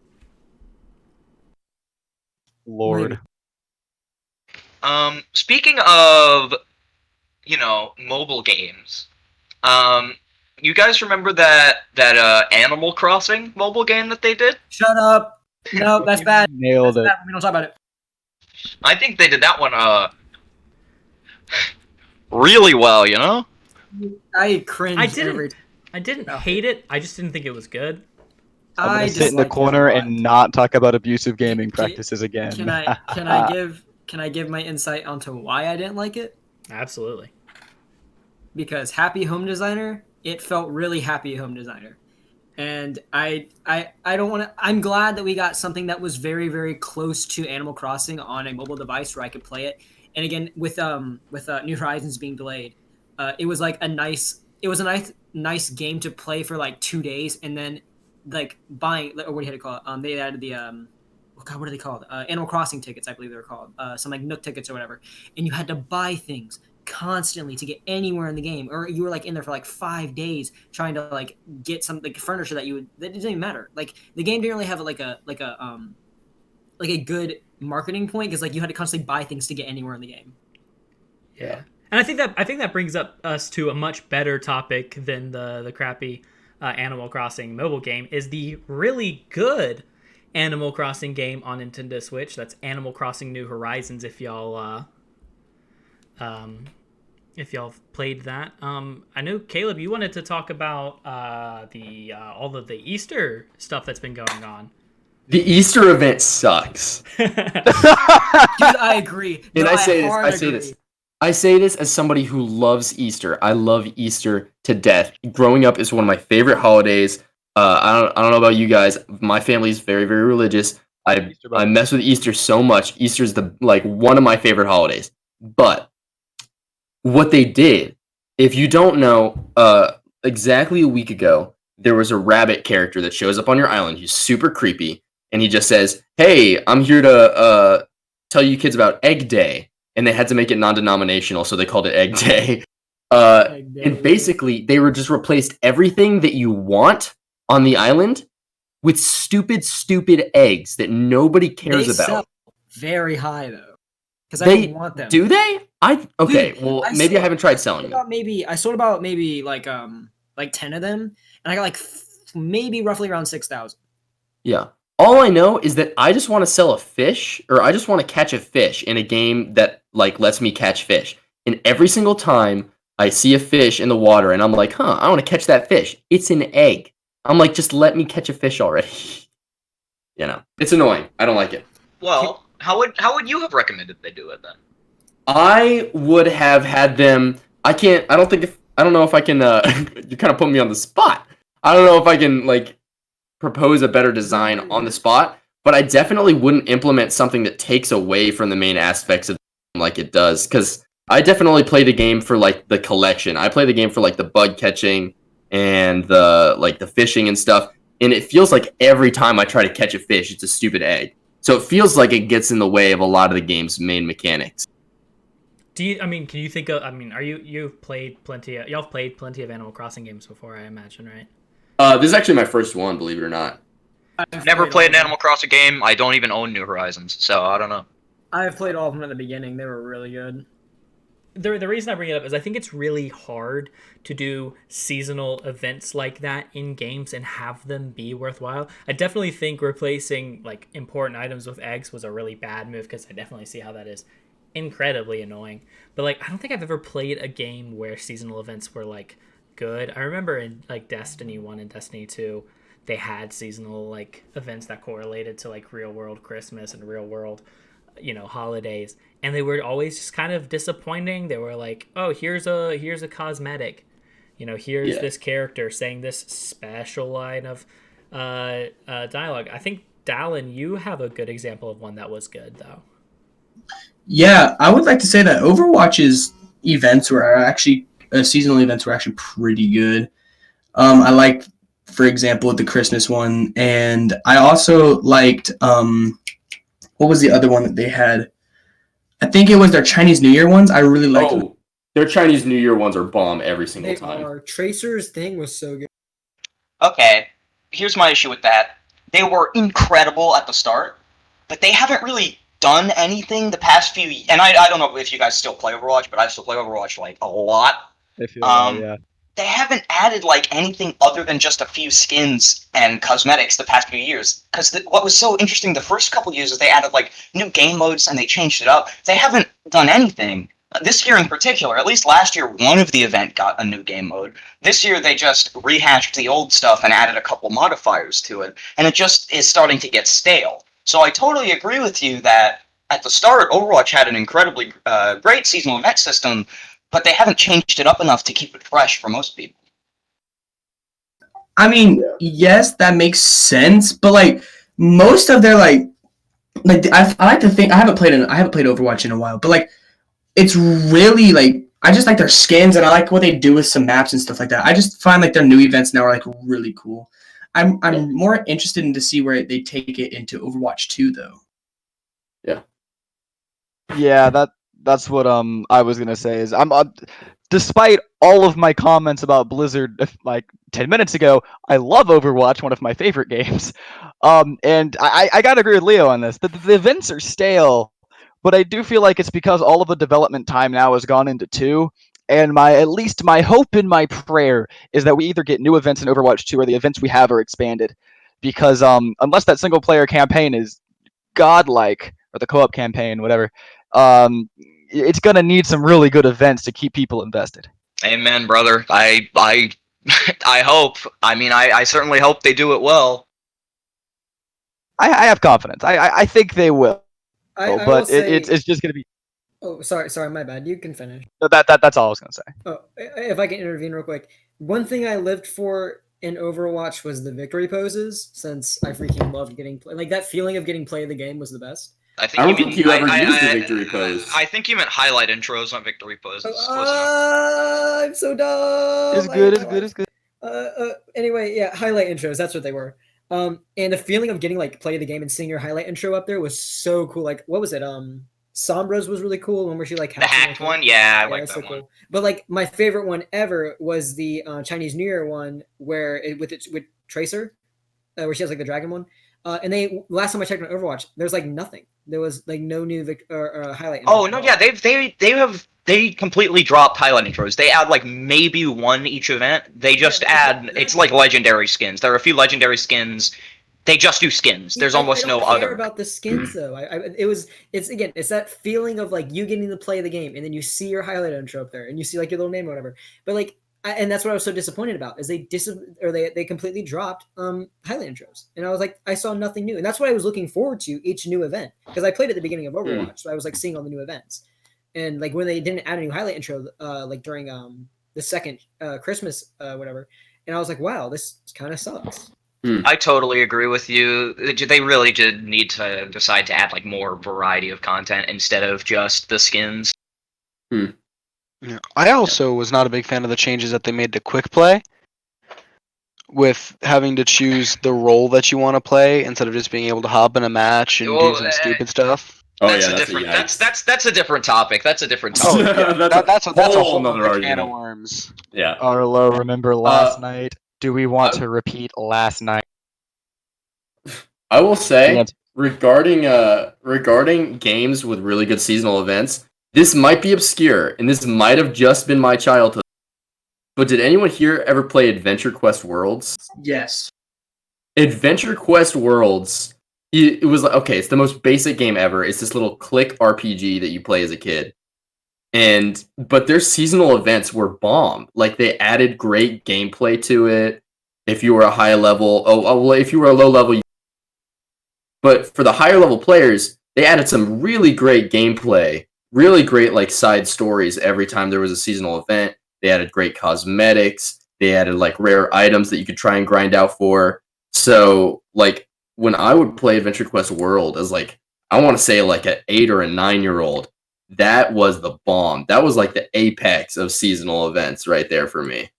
Lord. Speaking of, mobile games, you guys remember that Animal Crossing mobile game that they did? Shut up. No, that's bad. Nailed it. Bad. We don't talk about it. I think they did that one really well, I cringe. I didn't hate it. I just didn't think it was good. I'm gonna sit in the corner and not talk about abusive gaming practices again. Can I give my insight onto why I didn't like it? Absolutely. Because Happy Home Designer, it felt really Happy Home Designer. And I don't want to. I'm glad that we got something that was very, very close to Animal Crossing on a mobile device where I could play it. And again, with New Horizons being delayed, it was like a nice game to play for like 2 days, and then like buying, or what do you call it? They added the what are they called? Animal Crossing tickets, I believe they were called. Some like Nook tickets or whatever. And you had to buy things constantly to get anywhere in the game, or you were like in there for like 5 days trying to like get some like furniture that didn't even matter. Like the game didn't really have like a good marketing point, because like you had to constantly buy things to get anywhere in the game. Yeah. And I think that brings us to a much better topic than the crappy Animal Crossing mobile game, is the really good Animal Crossing game on Nintendo Switch. That's Animal Crossing New Horizons. If y'all played that, I know Caleb, you wanted to talk about all of the Easter stuff that's been going on. The Easter event sucks. Dude, I agree. And I say this as somebody who loves Easter. I love Easter to death. Growing up is one of my favorite holidays. I don't know about you guys. My family's very, very religious. I mess with Easter so much. Easter's one of my favorite holidays. But what they did, if you don't know, exactly a week ago, there was a rabbit character that shows up on your island. He's super creepy, and he just says, "Hey, I'm here to tell you kids about Egg Day." And they had to make it non-denominational, so they called it Egg Day. And basically, they were just replaced everything that you want on the island with stupid eggs that nobody cares about. Sell very high though, because I don't want them. Do they? Maybe I haven't tried selling them. I sold about maybe like 10 of them, and I got like maybe roughly around 6,000. Yeah. All I know is that I just want to sell a fish, or I just want to catch a fish in a game that lets me catch fish. And every single time I see a fish in the water and I'm like, I want to catch that fish. It's an egg. I'm like, just let me catch a fish already. It's annoying. I don't like it. Well, how would you have recommended they do it then? I would have had them. I don't know if I can. You kind of put me on the spot. I don't know if I can propose a better design on the spot, but I definitely wouldn't implement something that takes away from the main aspects of the game like it does, because I definitely play the game for the collection. I play the game for the bug catching and the fishing and stuff, and it feels like every time I try to catch a fish, it's a stupid egg. So it feels like it gets in the way of a lot of the game's main mechanics. Can you think of? Are you've played plenty? Y'all have played plenty of Animal Crossing games before, I imagine, right? This is actually my first one, believe it or not. I've Never all played of an them. Animal Crossing game. I don't even own New Horizons, so I don't know. I've played all of them at the beginning. They were really good. The reason I bring it up is I think it's really hard to do seasonal events like that in games and have them be worthwhile. I definitely think replacing like important items with eggs was a really bad move because I definitely see how that is incredibly annoying. But like I don't think I've ever played a game where seasonal events were like good. I remember in like Destiny 1 and Destiny 2, they had seasonal like events that correlated to like real world Christmas and real world holidays, and they were always just kind of disappointing. They were like, oh, here's a cosmetic, here's this character saying this special line of dialogue. I think Dallin, you have a good example of one that was good though. Yeah, I would like to say that Overwatch's events were actually seasonal events were actually pretty good. I liked, for example, the Christmas one, and I also liked what was the other one that they had? I think it was their Chinese New Year ones. I really liked them. Oh, their Chinese New Year ones are bomb every single They time. are. Tracer's thing was so good. Okay, here's my issue with that. They were incredible at the start, but they haven't really done anything the past few. And I don't know if you guys still play Overwatch, but I still play Overwatch like a lot. If you know, yeah. They haven't added like anything other than just a few skins and cosmetics the past few years. Because what was so interesting the first couple years is they added like new game modes and they changed it up. They haven't done anything. This year in particular, at least last year, one of the event got a new game mode. This year they just rehashed the old stuff and added a couple modifiers to it, and it just is starting to get stale. So I totally agree with you that at the start, Overwatch had an incredibly great seasonal event system, but they haven't changed it up enough to keep it fresh for most people. I mean, yes, that makes sense, but like most of their I like to think I haven't played Overwatch in a while, but like it's really like I just like their skins and I like what they do with some maps and stuff like that. I just find like their new events now are like really cool. I'm more interested in to see where they take it into Overwatch 2 though. Yeah, that's what I was gonna say is despite all of my comments about Blizzard like 10 minutes ago, I love Overwatch, one of my favorite games. And I gotta agree with Leo on this. The events are stale, but I do feel like it's because all of the development time now has gone into 2. And at least my hope and my prayer is that we either get new events in Overwatch 2 or the events we have are expanded. Because unless that single player campaign is godlike, or the co-op campaign, whatever, it's gonna need some really good events to keep people invested. Amen, brother. I I hope. I certainly hope they do it well. I have confidence. I think they will. I But will say, it's just gonna be. Oh, sorry, my bad. You can finish. That's all I was gonna say. Oh, if I can intervene real quick. One thing I lived for in Overwatch was the victory poses, since I freaking loved getting like that feeling of getting play of the game was the best. I don't think you ever used the victory pose. I think you meant highlight intros, not victory poses. I'm so dumb. It's good. Anyway, yeah, highlight intros. That's what they were. And the feeling of getting like play of the game and seeing your highlight intro up there was so cool. Like, what was it? Sombra's was really cool. One where she like the hacked one. Yeah, I like that one. Cool. But like my favorite one ever was the Chinese New Year one where with Tracer, where she has like the dragon one. And last time I checked on Overwatch, there's like nothing. There was like no new highlight. Oh no, yeah, they completely dropped highlight intros. They add like maybe one each event. They just add it's like legendary skins. There are a few legendary skins. They just do skins. There's almost no other. About the skins though. It's that feeling of like you getting to play the game and then you see your highlight intro up there and you see like your little name or whatever. But like, and that's what I was so disappointed about is they completely dropped highlight intros, and I was like, I saw nothing new, and that's what I was looking forward to each new event because I played at the beginning of Overwatch, so I was like seeing all the new events, and like when they didn't add a new highlight intro, like during the second Christmas whatever, and I was like, wow, this kind of sucks. I totally agree with you. They really did need to decide to add like more variety of content instead of just the skins. Yeah. I also was not a big fan of the changes that they made to quick play, with having to choose the role that you want to play instead of just being able to hop in a match and do some stupid stuff. Oh That's yeah, a that's different. a yikes. That's a different topic. That's a different Oh, topic. yeah. That's a whole nother other can of argument. worms. Yeah. Arlo, remember last night? Do we want uh, to repeat last night? I will say Yes. regarding games with really good seasonal events, this might be obscure and this might have just been my childhood. But did anyone here ever play Adventure Quest Worlds? Yes. Adventure Quest Worlds, it was like, okay, it's the most basic game ever. It's this little click RPG that you play as a kid. But their seasonal events were bomb. Like they added great gameplay to it. If you were a high level, well, if you were a low level, but for the higher level players, they added some really great gameplay, really great like side stories every time there was a seasonal event. They added great cosmetics. They added like rare items that you could try and grind out for. So like when I would play Adventure Quest World as like I want to say like an 8 or a 9-year-old, that was the bomb. That was like the apex of seasonal events right there for me.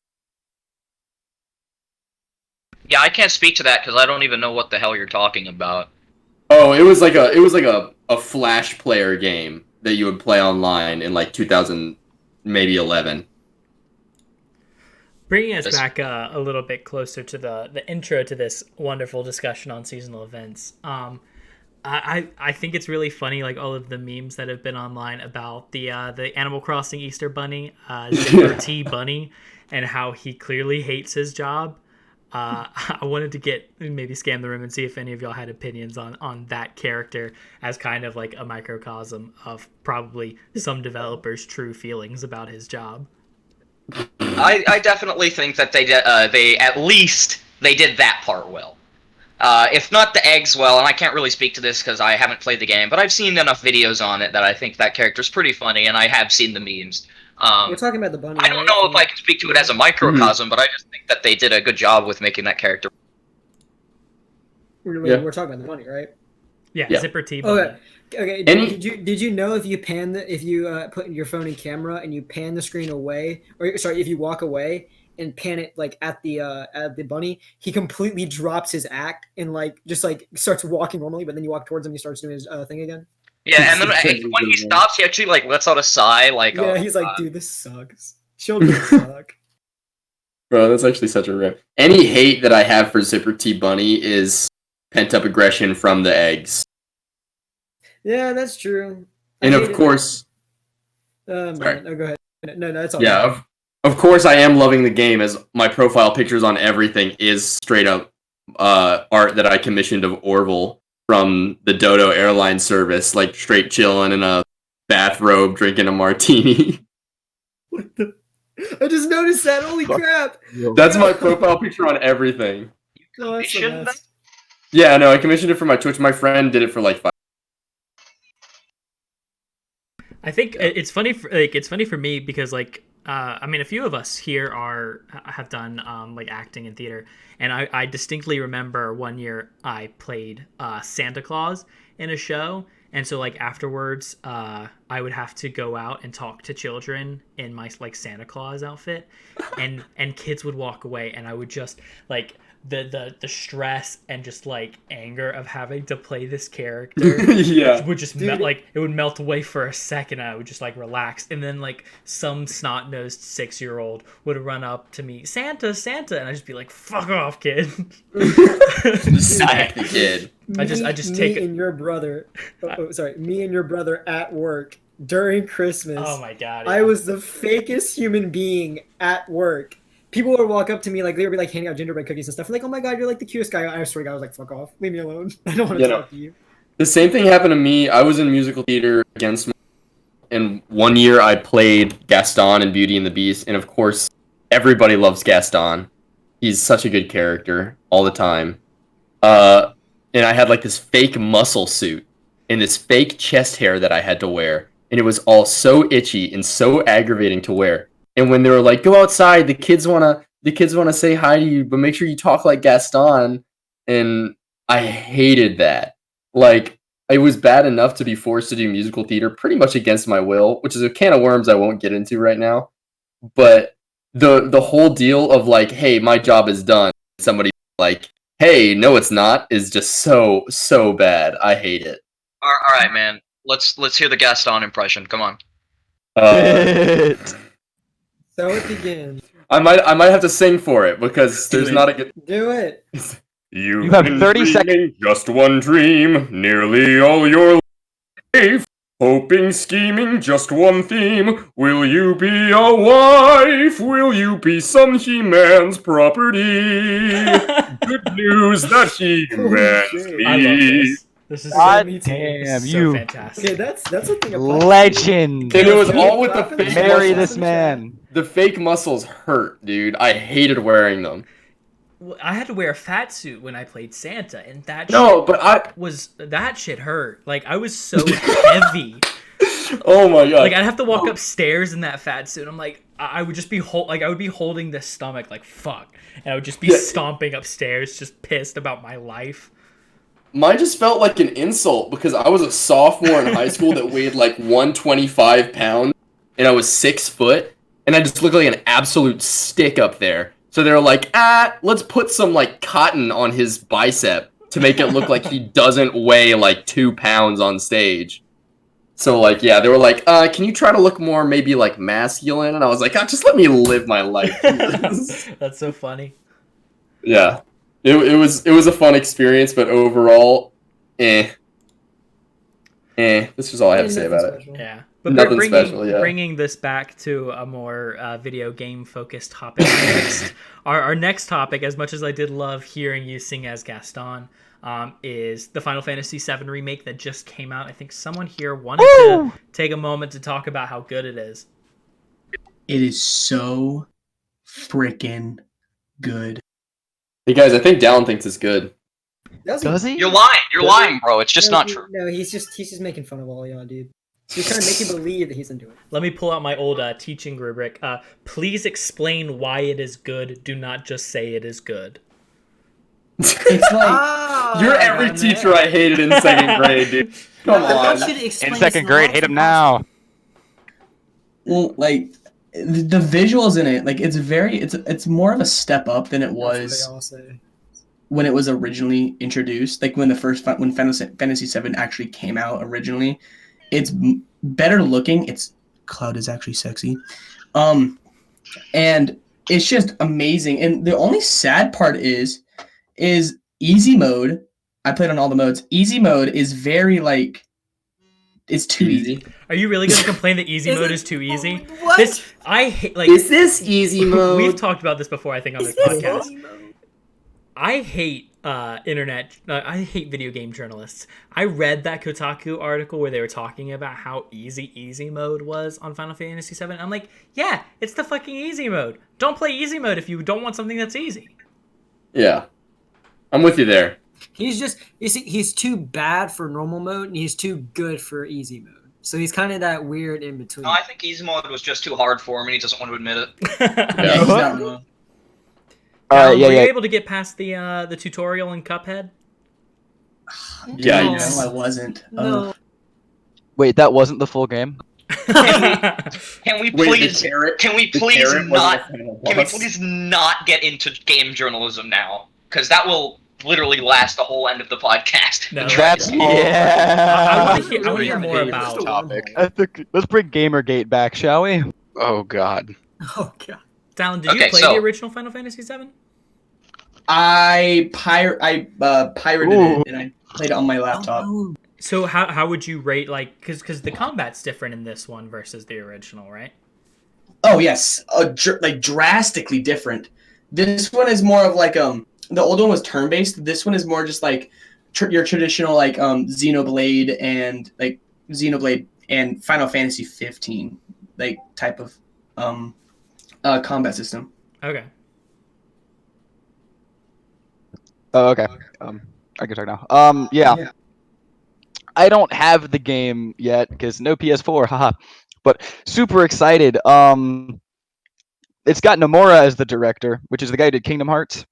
Yeah, I can't speak to that because I don't even know what the hell you're talking about. Oh, it was like a Flash player game that you would play online in like 2000 maybe 11. Bringing us back a little bit closer to the intro to this wonderful discussion on seasonal events. I think it's really funny, like all of the memes that have been online about the Animal Crossing Easter Bunny, Zipper T Bunny, and how he clearly hates his job. I wanted to maybe scan the room and see if any of y'all had opinions on that character as kind of like a microcosm of probably some developers' true feelings about his job. I definitely think that they at least they did that part well. If not the eggs well, and I can't really speak to this because I haven't played the game, but I've seen enough videos on it that I think that character's pretty funny, and I have seen the memes. We're talking about the bunny. I don't know if I can speak to it as a microcosm, but I just think that they did a good job with making that character. We're talking about the bunny, right? Yeah. Zipper T. Bunny. Okay. Did you know if you put your phone in camera and you pan the screen away, or sorry, if you walk away and pan it like at the bunny, he completely drops his act and like just like starts walking normally, but then you walk towards him and he starts doing his thing again. Yeah, and then when he stops, he actually like lets out a sigh, like he's like, dude, this sucks. Children suck. Bro, that's actually such a rip. Any hate that I have for Zipper T Bunny is pent up aggression from the eggs. Yeah, that's true. And of course, sorry. No, go ahead. No, that's all. Yeah, right. of course, I am loving the game as my profile pictures on everything is straight up art that I commissioned of Orville from the Dodo airline service, like straight chilling in a bathrobe, drinking a martini. What the? I just noticed that. Holy crap! That's my profile picture on everything. Oh, that's the best. Yeah, no, I commissioned it for my Twitch. My friend did it for like 5. I think it's funny for me because like I mean a few of us here have done like acting and theater, and I distinctly remember one year I played Santa Claus in a show, and so like afterwards I would have to go out and talk to children in my like Santa Claus outfit, and kids would walk away, and I would just like the stress and just like anger of having to play this character would just it would melt away for a second, and I would just like relax, and then like some snot-nosed 6-year-old would run up to me, Santa, and I'd just be like, fuck off, kid. Just sack the kid. I just take and your brother me and your brother at work during Christmas. Oh my god. Yeah. I was the fakest human being at work. People would walk up to me, like, they would be, like, handing out gingerbread cookies and stuff. I'm like, oh my god, you're, like, the cutest guy. I swear to God, I was like, fuck off. Leave me alone. I don't want to talk to you. The same thing happened to me. I was in musical theater against and one year I played Gaston in Beauty and the Beast. And, of course, everybody loves Gaston. He's such a good character all the time. And I had, like, this fake muscle suit and this fake chest hair that I had to wear. And it was all so itchy and so aggravating to wear. And when they were like, go outside, the kids wanna say hi to you, but make sure you talk like Gaston. And I hated that. Like, it was bad enough to be forced to do musical theater pretty much against my will, which is a can of worms I won't get into right now. But the whole deal of like, hey, my job is done. Somebody like, hey, no, it's not, is just so bad. I hate it. All right, man. Let's hear the Gaston impression. Come on. Uh, So it begins. I might have to sing for it because Do there's it. not a good. Do it. You've have been 30 seconds. dreaming just one dream, nearly all your life. Hoping, scheming, just one theme. Will you be a wife? Will you be some He-Man's property? Good news that He-Man's shit. I love me. this. This is God me too. damn so you, fantastic. Okay, that's a thing. of legend. And it was all with the Clapping. fake Marry muscles. this man. The fake muscles hurt, dude. I hated wearing them. Well, I had to wear a fat suit when I played Santa, and that No, shit but that shit hurt. Like I was so heavy. oh my god. Like I'd have to walk upstairs in that fat suit. I'm like, I would just be I would be holding the stomach like fuck, and I would just be stomping upstairs, just pissed about my life. Mine just felt like an insult because I was a sophomore in high school that weighed like 125 pounds, and I was 6 foot, and I just looked like an absolute stick up there. So they were like, let's put some like cotton on his bicep to make it look like he doesn't weigh like 2 pounds on stage. So like, yeah, they were like, can you try to look more maybe like masculine? And I was like, just let me live my life. That's so funny. Yeah. It was a fun experience, but overall, This is all I have to say about it. Yeah. But Nothing bringing, special, yeah. bringing this back to a more video game focused topic next. Our next topic, as much as I did love hearing you sing as Gaston, is the Final Fantasy VII Remake that just came out. I think someone here wanted to take a moment to talk about how good it is. It is so freaking good. Hey guys, I think Dallin thinks it's good. Does he? You're lying. You're lying, bro. It's just not true. No, he's just making fun of all y'all, dude. He's trying to make you believe that he's into it. Let me pull out my old teaching rubric. Please explain why it is good. Do not just say it is good. It's like You're every teacher I hated in second grade, dude. Come on. In second grade, hate him now. well, like the visuals in it, like it's more of a step up than it was when it was originally introduced. Like when Fantasy VII actually came out originally, it's better looking. Cloud is actually sexy, and it's just amazing. And the only sad part is easy mode. I played on all the modes. Easy mode is very like it's too easy. Are you really going to complain that easy mode is too easy? What? I hate like. Is this easy mode? We've talked about this before, I think, on this podcast. I hate I hate video game journalists. I read that Kotaku article where they were talking about how easy mode was on Final Fantasy VII. I'm like, yeah, it's the fucking easy mode. Don't play easy mode if you don't want something that's easy. Yeah. I'm with you there. He's just he's too bad for normal mode and he's too good for easy mode. So he's kind of that weird in between. No, I think easy mode was just too hard for him, and he doesn't want to admit it. Yeah, he's not wrong. Were you able to get past the tutorial in Cuphead? Yeah, No, Yes. I wasn't. No. Wait, that wasn't the full game? Can we please? carrot? Can we The please carrot wasn't not? the final Can we boss. please not get into game journalism now? Because that will literally last the whole end of the podcast. No. That's I yeah. want to hear more about. topic. Let's bring Gamergate back, shall we? Oh God. Oh god. Dallin, did you Okay, play so- the original Final Fantasy VII? I pirated Ooh. it and I played it on my laptop. Oh, So how would you rate like because the combat's different in this one versus the original, right? Oh yes, like drastically different. This one is more of like the old one was turn based. This one is more just like your traditional like Xenoblade and Final Fantasy 15 like type of combat system. Okay. Oh, okay. I can talk now. Yeah. I don't have the game yet because no PS4, haha. But super excited. It's got Nomura as the director, which is the guy who did Kingdom Hearts,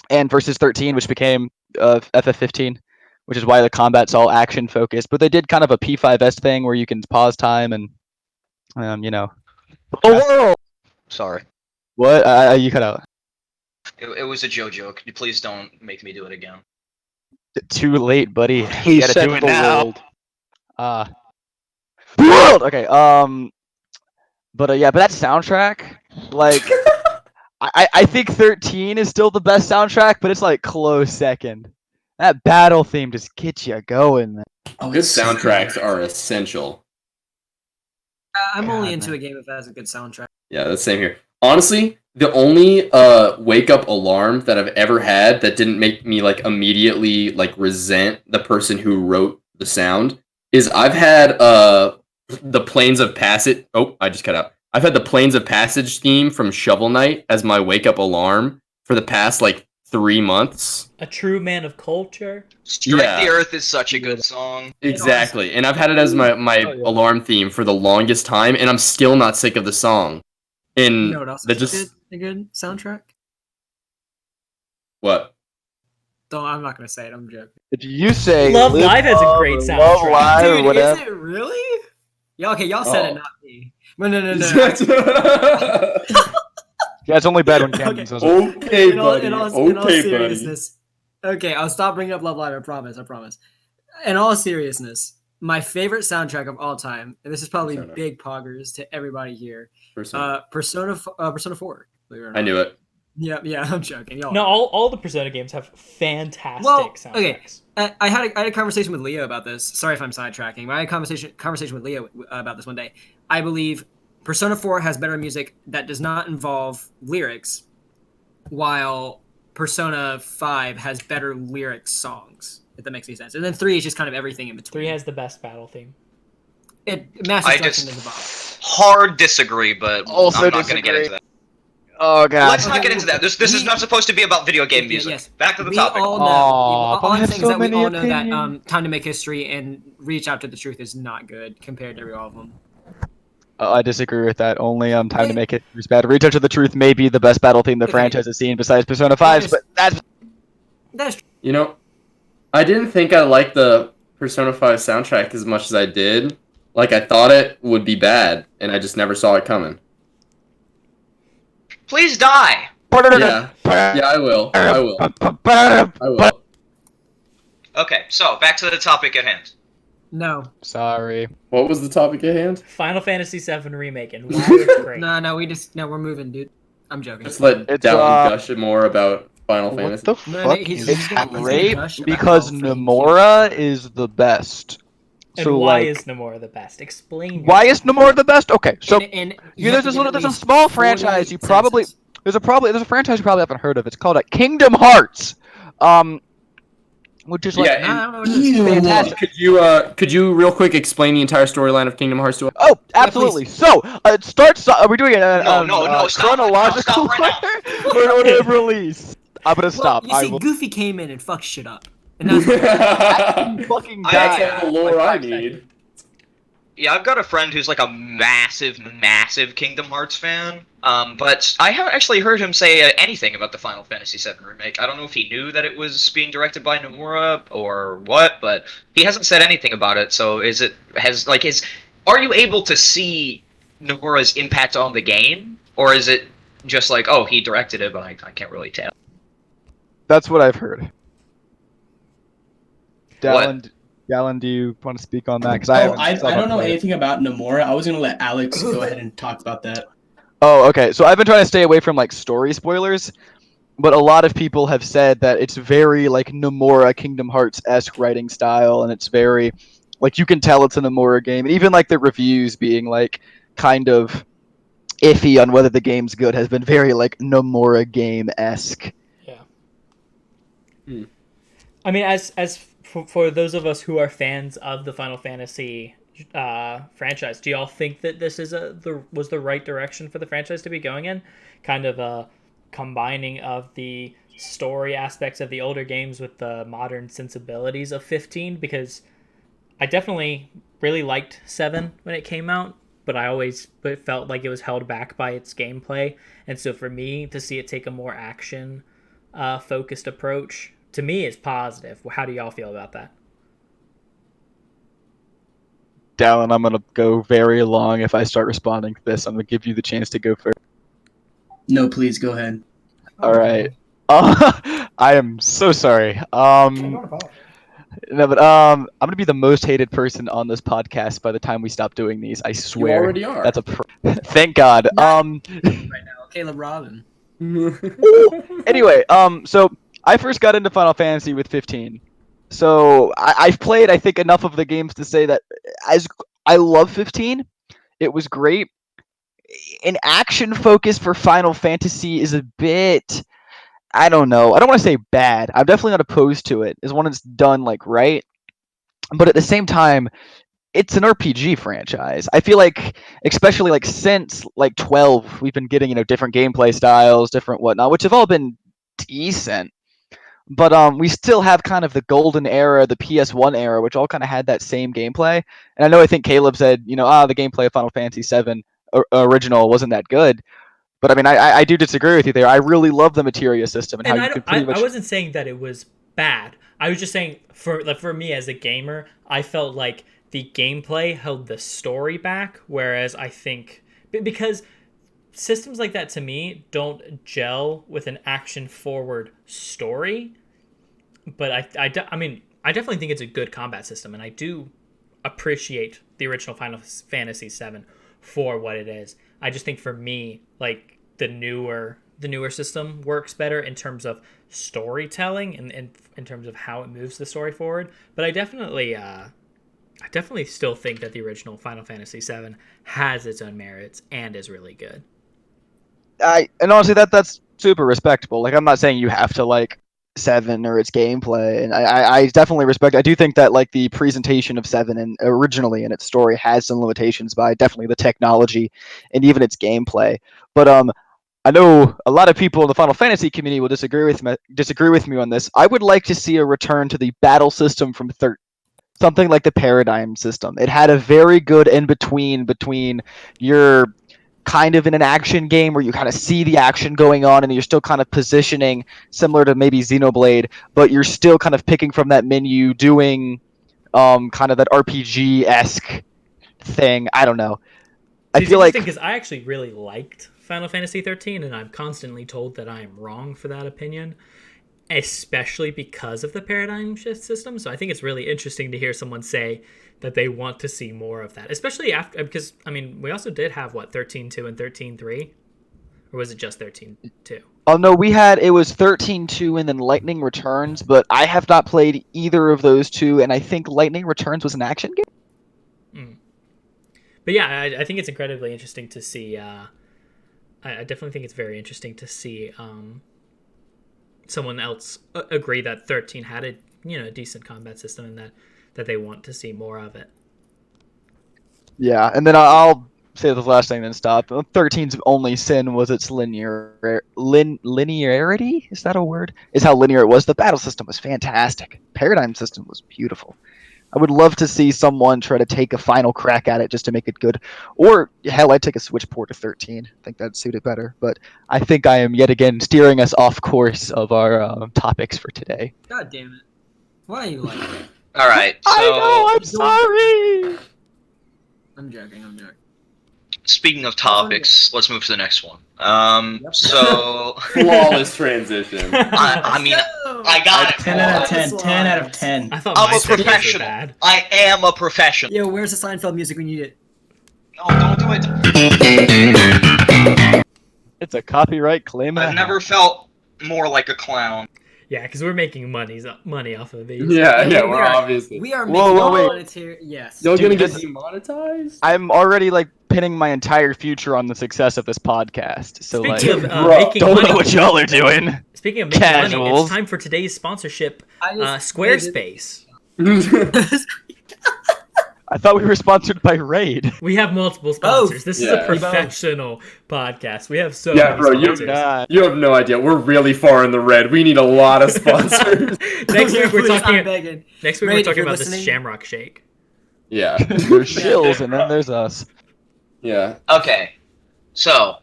and Versus 13, which became FF15, which is why the combat's all action focused. But they did kind of a P5S thing where you can pause time and, the world. Sorry, What? You cut out. it was a joke. Please don't make me do it again. Too late, buddy. He You gotta said do it the now. world. killed. Okay. But yeah, but that soundtrack, like, I think 13 is still the best soundtrack, but it's like close second. That battle theme just gets you going, man. Oh, Good it's so soundtracks good. are essential. I'm only God, into man. a game if it has a good soundtrack. Yeah, that's the same here. Honestly, the only wake up alarm that I've ever had that didn't make me like immediately like resent the person who wrote the sound is I've had the Planes of Passage. Oh, I just cut out. I've had the Planes of Passage theme from Shovel Knight as my wake up alarm for the past like 3 months. A true man of culture. Strike the Yeah. Earth is such a good song. Exactly. And I've had it as my Oh, yeah. alarm theme for the longest time, and I'm still not sick of the song. And You know what else that is just a good soundtrack? what? Don't. I'm not gonna say it. I'm joking. Did you say Love Live has a great Love soundtrack. Live or Dude, whatever? is it really? Yeah. Okay, y'all said Oh. it, not me. No. Yeah, it's only bad when Okay. Camden says it. Okay, in all, buddy. in all Okay, buddy. seriousness. Okay, I'll stop bringing up Love Live. I promise. In all seriousness, my favorite soundtrack of all time, and this is probably Persona. big poggers to everybody here. Persona. Persona 4. Believe it or I not. knew it. Yeah, I'm joking. Y'all. No, all the Persona games have fantastic Well, soundtracks. okay. I had a conversation with Leo about this. Sorry if I'm sidetracking, but I had a conversation with Leo about this one day. I believe Persona 4 has better music that does not involve lyrics, while Persona 5 has better lyric songs, if that makes any sense. And then 3 is just kind of everything in between. 3 has the best battle theme. Mass I Destruction just is above. hard disagree, but Also I'm not going to get disagree. into that. Oh god. Let's not get into that. This is not supposed to be about video game music. Yes. Back to the We topic. all know. Aw, but I all I'm have saying so is that we many all know that opinions. Time to Make History and Reach Out to the Truth is not good compared to all of them. I disagree with that. Only Time to Make It is bad. Reach Out to the Truth may be the best battle theme the Okay. franchise has seen besides Persona 5's, but that's That's You know, I didn't think I liked the Persona 5 soundtrack as much as I did. Like, I thought it would be bad, and I just never saw it coming. Please die. Yeah, I will. I will. Okay, so back to the topic at hand. no. Sorry. What was the topic at hand? Final Fantasy VII Remake and why it's great. No, we're moving, dude. I'm joking. Let's let It's, Dallin gush more about Final What Fantasy. the No, fuck? he's It's gonna great gush about because how freaking Nomura is the best. And So why like, is Nomura the best? Explain. why is Nomura the best? Okay, so and you know, there's a small franchise you probably there's a franchise you probably haven't heard of. It's called Kingdom Hearts, which is like Yeah, I don't know what it is. Ew. fantastic. Could you real quick explain the entire storyline of Kingdom Hearts to us? Oh, absolutely. So it starts. Are we doing it No, stop. chronological Stop right order or order of release? I'm gonna stop. You I see, will Goofy came in and fucked shit up. And that's fucking That's die. all the lore I need. Yeah, I've got a friend who's like a massive Kingdom Hearts fan. But I haven't actually heard him say anything about the Final Fantasy VII Remake. I don't know if he knew that it was being directed by Nomura or what, but he hasn't said anything about it. So are you able to see Nomura's impact on the game? Or is it just like, oh, he directed it, but I can't really tell? That's what I've heard. What? Dallin, do you want to speak on that? Because I I don't know anything about Nomura. I was gonna let Alex go ahead and talk about that. Oh, okay. So I've been trying to stay away from like story spoilers, but a lot of people have said that it's very like Nomura Kingdom Hearts-esque writing style, and it's very like you can tell it's a Nomura game. And even like the reviews being like kind of iffy on whether the game's good has been very like Nomura game-esque. Yeah. I mean, as for those of us who are fans of the Final Fantasy franchise, do y'all think that this is was the right direction for the franchise to be going in? Kind of a combining of the story aspects of the older games with the modern sensibilities of 15, because I definitely really liked 7 when it came out, but it felt like it was held back by its gameplay. And so for me to see it take a more action focused approach, to me, is positive. How do y'all feel about that? Dallin, I'm gonna go very long if I start responding to this. I'm gonna give you the chance to go first. No, please go ahead. All right. I am so sorry. No, but I'm gonna be the most hated person on this podcast by the time we stop doing these. I You swear. already are. That's a thank God. Right now, Caleb Robin. Anyway, so I first got into Final Fantasy with 15. So I've played, I think, enough of the games to say that as I love 15, it was great. An action focus for Final Fantasy is a bit, I don't know. I don't want to say bad. I'm definitely not opposed to it as one that's done like right. But at the same time, it's an RPG franchise. I feel like, especially like since like 12, we've been getting different gameplay styles, different whatnot, which have all been decent. But we still have kind of the golden era, the PS1 era, which all kind of had that same gameplay. And I know I think Caleb said, the gameplay of Final Fantasy VII original wasn't that good. But I mean, I do disagree with you there. I really love the materia system and how you could pretty much. I wasn't saying that it was bad. I was just saying for me as a gamer, I felt like the gameplay held the story back, whereas I think because systems like that to me don't gel with an action forward story. But I mean, I definitely think it's a good combat system, and I do appreciate the original Final Fantasy VII for what it is. I just think for me, like the newer system works better in terms of storytelling and in terms of how it moves the story forward. But I definitely still think that the original Final Fantasy VII has its own merits and is really good. And honestly, that's super respectable. Like, I'm not saying you have to like 7 or its gameplay, and I definitely respect. I do think that like the presentation of 7 and originally in its story has some limitations by definitely the technology and even its gameplay. But I know a lot of people in the Final Fantasy community will disagree with me on this. I would like to see a return to the battle system from 13. Something like the paradigm system. It had a very good in between your kind of in an action game where you kind of see the action going on and you're still kind of positioning similar to maybe Xenoblade, but you're still kind of picking from that menu, doing kind of that RPG-esque thing. I don't know. I feel like because I actually really liked Final Fantasy 13, and I'm constantly told that I am wrong for that opinion, especially because of the paradigm shift system. So I think it's really interesting to hear someone say that they want to see more of that, especially after, because I mean, we also did have 13.2 and 13.3, or was it just 13.2? Oh no, it was 13.2 and then Lightning Returns, but I have not played either of those two, and I think Lightning Returns was an action game. But yeah, I think it's incredibly interesting to see. I definitely think it's very interesting to see someone else agree that 13 had a decent combat system and that they want to see more of it. Yeah, and then I'll say the last thing, then stop. 13's only sin was its linearity. Is that a word? Is how linear it was. The battle system was fantastic. Paradigm system was beautiful. I would love to see someone try to take a final crack at it just to make it good. Or, hell, I'd take a Switch port to 13. I think that'd suit it better. But I think I am yet again steering us off course of our topics for today. God damn it. Why are you like that? All right. So, I know, I'm sorry! I'm joking. speaking of topics, let's move to the next one. So Flawless transition. I mean, I got it. 10 out of 10. 10 out of 10. I thought I'm my a picks were professional. bad. I am a professional. Yo, where's the Seinfeld music? We need it. No, don't do it. It's a copyright claim. I've never felt more like a clown. Yeah, because we're making money off of these. Yeah, we we're are- obviously. We are Whoa, making wait. monetary. Yes. You're gonna get Dude, demonetized? I'm already like pinning my entire future on the success of this podcast. So Speaking like, of Bro, making don't money, know what y'all are doing. speaking of making money, Casuals. it's time for today's sponsorship, I just- Squarespace. I thought we were sponsored by Raid. We have multiple sponsors. This is Yeah. a professional podcast. We have so Yeah, many bro, you- sponsors. You have no idea. We're really far in the red. We need a lot of sponsors. Next week we're Please, I'm talking. begging. Next week Raid, we're if talking you're about this listening. Shamrock Shake. Yeah. There's shills, and then there's us. Yeah. Okay, so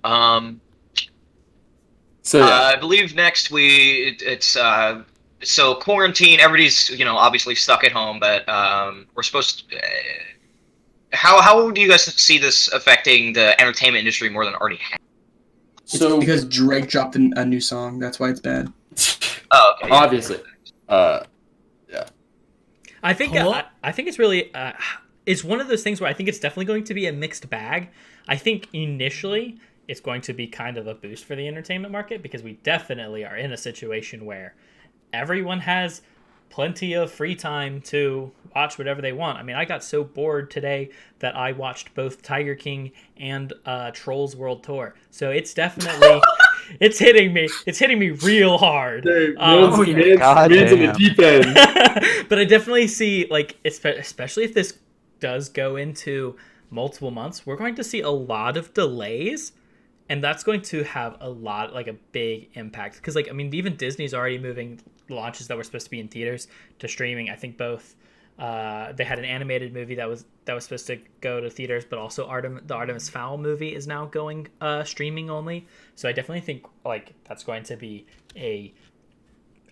So yeah. I believe next it's so quarantine. Everybody's obviously stuck at home, but we're supposed to. How do you guys see this affecting the entertainment industry more than it already has? So Because Drake dropped a new song. That's why it's bad. Oh, okay. obviously. Yeah. I think I think it's really it's one of those things where I think it's definitely going to be a mixed bag. I think initially it's going to be kind of a boost for the entertainment market because we definitely are in a situation where everyone has plenty of free time to watch whatever they want. I mean, I got so bored today that I watched both Tiger King and Trolls World Tour. So it's definitely it's hitting me. It's hitting me real hard. God in the damn. deep end. But I definitely see, like, especially if this does go into multiple months, we're going to see a lot of delays, and that's going to have a big impact. Because, like, I mean, even Disney's already moving launches that were supposed to be in theaters to streaming. I think both they had an animated movie that was supposed to go to theaters, but also the Artemis Fowl movie is now going streaming only. So I definitely think like that's going to be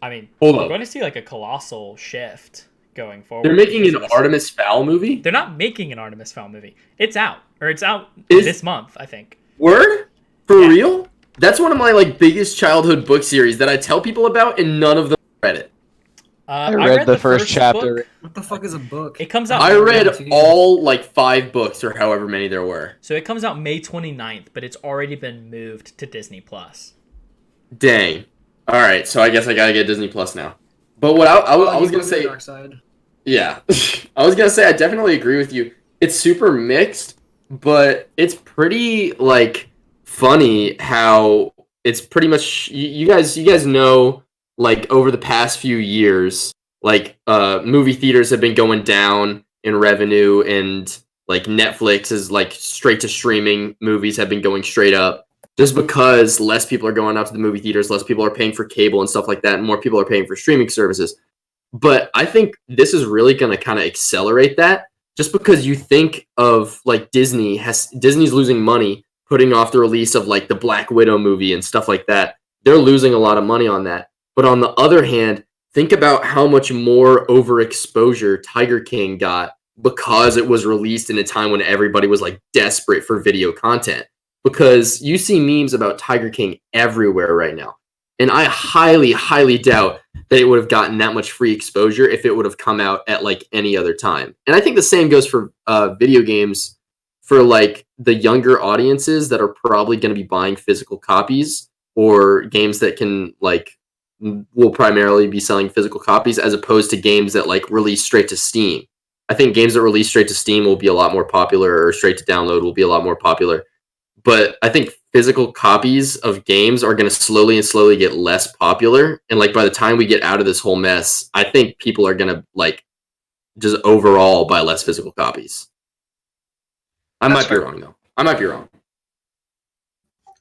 we're going to see like a colossal shift going forward. They're making an Artemis Fowl movie? They're not making an Artemis Fowl movie. It's out this month, I think. Word? For real? That's one of my like biggest childhood book series that I tell people about, and none of them read it. I read the first chapter. Book. What the fuck is a book? It comes out. I read all like 5 books or however many there were. So it comes out May 29th, but it's already been moved to Disney Plus. Dang. All right, so I guess I gotta get Disney Plus now. But what I was gonna say, Dark side. yeah, I was gonna say I definitely agree with you. It's super mixed, but it's pretty like funny how it's pretty much you guys know. Like over the past few years, like movie theaters have been going down in revenue, and like Netflix is like straight to streaming movies have been going straight up just because less people are going out to the movie theaters, less people are paying for cable and stuff like that, and more people are paying for streaming services. But I think this is really going to kind of accelerate that just because you think of like Disney's losing money putting off the release of like the Black Widow movie and stuff like that. They're losing a lot of money on that. But on the other hand, think about how much more overexposure Tiger King got because it was released in a time when everybody was like desperate for video content. Because you see memes about Tiger King everywhere right now. And I highly, highly doubt that it would have gotten that much free exposure if it would have come out at like any other time. And I think the same goes for video games for like the younger audiences that are probably going to be buying physical copies or games that can like will primarily be selling physical copies as opposed to games that like release straight to Steam. I think games that release straight to Steam will be a lot more popular, or straight to download will be a lot more popular. But I think physical copies of games are going to slowly get less popular. And like by the time we get out of this whole mess, I think people are going to like just overall buy less physical copies. I might be wrong though. I might be wrong.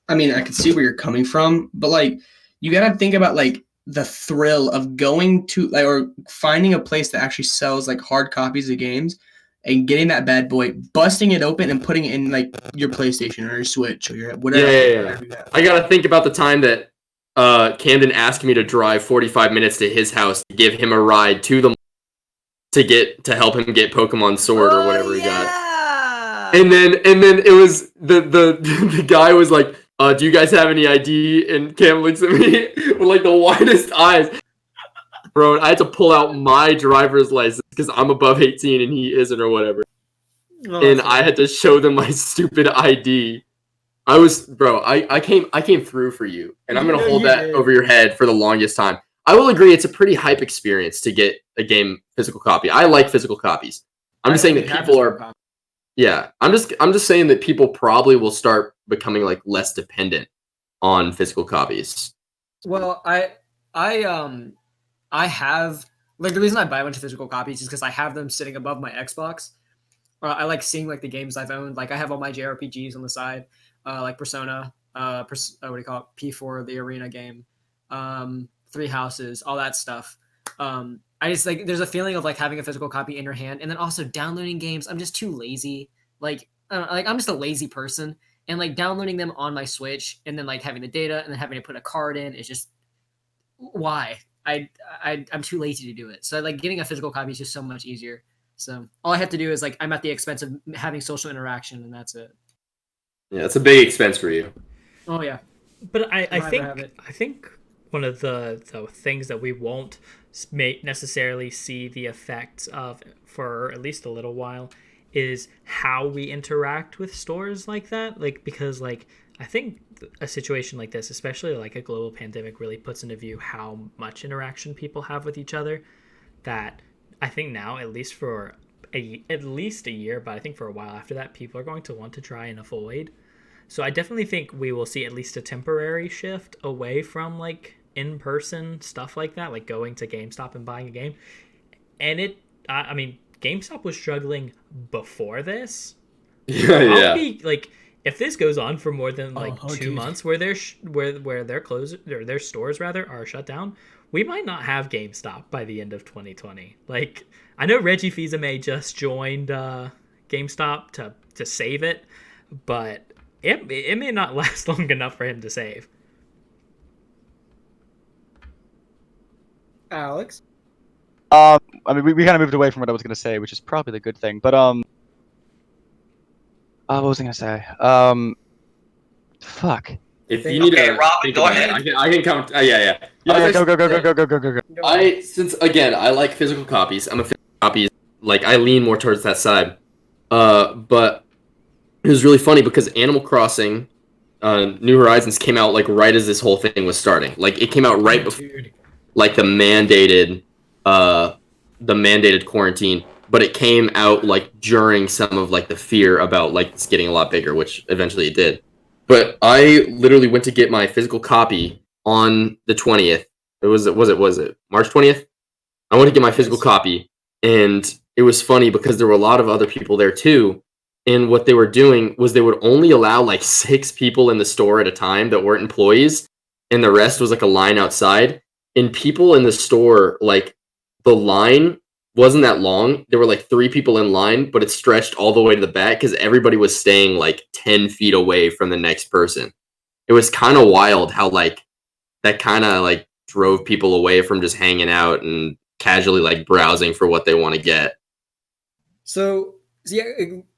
I mean, I can see where you're coming from, but like you got to think about like the thrill of going to like or finding a place that actually sells like hard copies of games and getting that bad boy, busting it open and putting it in like your PlayStation or your Switch or your whatever. Yeah. I gotta think about the time that Camden asked me to drive 45 minutes to his house to give him a ride to the to help him get Pokemon Sword or whatever he got. And then it was the guy was like, do you guys have any ID? And Cam looks at me with like the widest eyes. Bro, I had to pull out my driver's license because I'm above 18 and he isn't or whatever. And I had to show them my stupid ID. I came through for you. And I'm going to hold that over your head for the longest time. I will agree it's a pretty hype experience to get a game physical copy. I like physical copies. I'm just saying that people are... Yeah, I'm just saying that people probably will start becoming like less dependent on physical copies. Well, I have like the reason I buy a bunch of physical copies is because I have them sitting above my Xbox. I like seeing like the games I've owned. Like I have all my JRPGs on the side, like Persona, what do you call it? P4, the arena game, Three Houses, all that stuff. I just like there's a feeling of like having a physical copy in your hand, and then also downloading games. I'm just too lazy. Like I'm just a lazy person, and like downloading them on my Switch and then like having the data and then having to put a card in is just why I'm too lazy to do it. So like getting a physical copy is just so much easier. So all I have to do is like I'm at the expense of having social interaction, and that's it. Yeah, it's a big expense for you. Oh yeah, but I think one of the things that we won't may necessarily see the effects of for at least a little while is how we interact with stores like that. Like, because like I think a situation like this, especially like a global pandemic, really puts into view how much interaction people have with each other. That I think now, at least for at least a year, but I think for a while after that, people are going to want to try and avoid. So I definitely think we will see at least a temporary shift away from like in-person stuff like that, like going to GameStop and buying a game. And I mean, GameStop was struggling before this. Yeah, I'll yeah. be like, if this goes on for more than like 2 dude. months, where their closed or their stores rather are shut down, we might not have GameStop by the end of 2020. Like, I know Reggie Fils-Aimé just joined GameStop to save it, but it may not last long enough for him to save. Alex? I mean, we kind of moved away from what I was going to say, which is probably the good thing. But what was I going to say? Fuck. If you need Okay, to Robin, think go about ahead. it, I can come. Yeah. Yeah, go. Since again, I like physical copies. I'm a physical copies. Like, I lean more towards that side. But it was really funny because Animal Crossing, New Horizons came out like right as this whole thing was starting. Like, it came out right before, like, the mandated quarantine. But it came out like during some of like the fear about like it's getting a lot bigger, which eventually it did. But I literally went to get my physical copy on the 20th. Was it March 20th? I went to get my physical copy, and it was funny because there were a lot of other people there too. And what they were doing was they would only allow like 6 people in the store at a time that weren't employees, and the rest was like a line outside. And people in the store, like, the line wasn't that long. There were like 3 people in line, but it stretched all the way to the back because everybody was staying like 10 feet away from the next person. It was kind of wild how like that kind of like drove people away from just hanging out and casually like browsing for what they want to get. So yeah,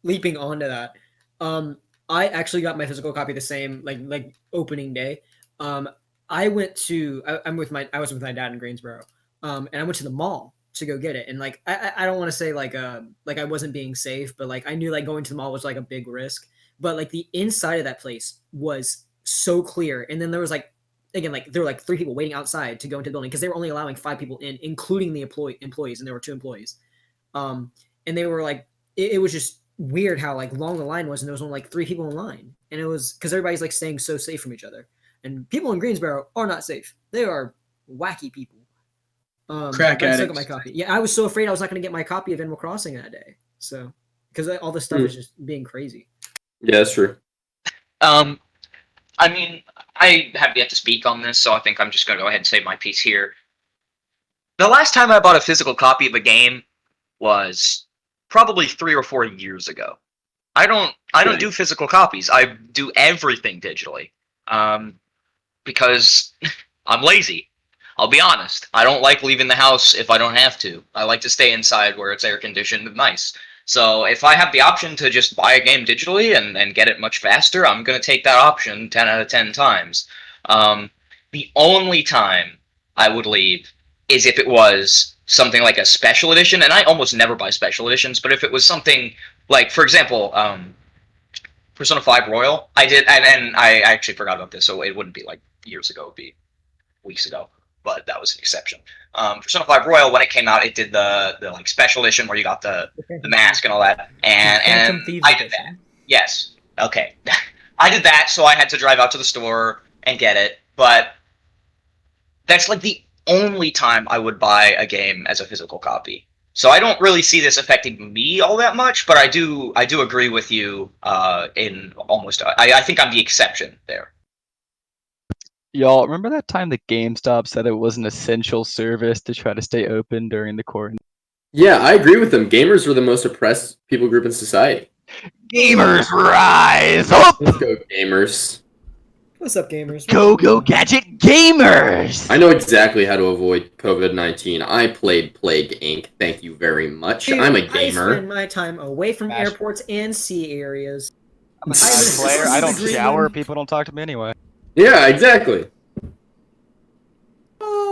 leaping onto that, I actually got my physical copy the same like opening day. I was with my dad in Greensboro, and I went to the mall to go get it. And like I don't want to say like I wasn't being safe, but like I knew like going to the mall was like a big risk. But like the inside of that place was so clear, and then there was like again like there were like 3 people waiting outside to go into the building because they were only allowing 5 people in, including the employees, and there were 2 employees. And they were like it was just weird how like long the line was, and there was only like 3 people in line, and it was because everybody's like staying so safe from each other. And people in Greensboro are not safe. They are wacky people. Crack I still addicts. got my copy. Yeah, I was so afraid I was not going to get my copy of Animal Crossing that day. So, because all this stuff is just being crazy. Yeah, that's true. I mean, I have yet to speak on this, so I think I'm just going to go ahead and say my piece here. The last time I bought a physical copy of a game was probably 3 or 4 years ago. I don't do physical copies. I do everything digitally. Because I'm lazy. I'll be honest. I don't like leaving the house if I don't have to. I like to stay inside where it's air conditioned and nice. So if I have the option to just buy a game digitally and get it much faster, I'm going to take that option 10 out of 10 times. The only time I would leave is if it was something like a special edition, and I almost never buy special editions, but if it was something like, for example, Persona 5 Royal, I did, and I actually forgot about this, so it wouldn't be like years ago, it would be weeks ago, but that was an exception. Persona 5 Royal, when it came out, it did the like special edition where you got the mask and all that, and Phantom Thieves I did edition. that. Yes, okay. I did that, so I had to drive out to the store and get it, but that's like the only time I would buy a game as a physical copy. So I don't really see this affecting me all that much, but I do agree with you in almost. I think I'm the exception there. Y'all, remember that time that GameStop said it was an essential service to try to stay open during the quarantine? Yeah, I agree with them. Gamers were the most oppressed people group in society. Gamers rise up! Let's go, gamers. What's up, gamers? Go gadget gamers! I know exactly how to avoid COVID-19. I played Plague Inc. Thank you very much. Dude, I'm a I gamer. spend my time away from airports and sea areas. I'm a I bad was- player. I don't Green shower. room. People don't talk to me anyway. Yeah, exactly.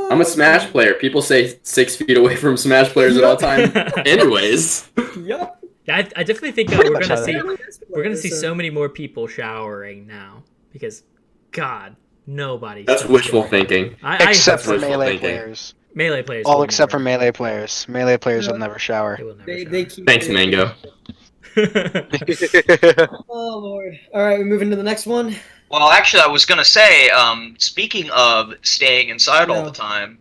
I'm a Smash player. People say 6 feet away from Smash players at all time. Anyways. Yup. I definitely think Pretty we're much gonna how see that we're gonna see so many more people showering now because, God, nobody's. That's wishful thinking. Except for wishful melee thinking. players. Melee players. All will except for never. melee players. Melee players will Yeah. never shower. They will never They shower. keep. Thanks, Mango. Oh Lord! All right, we moving to the next one. Well, actually, I was gonna say, speaking of staying inside all No. the time,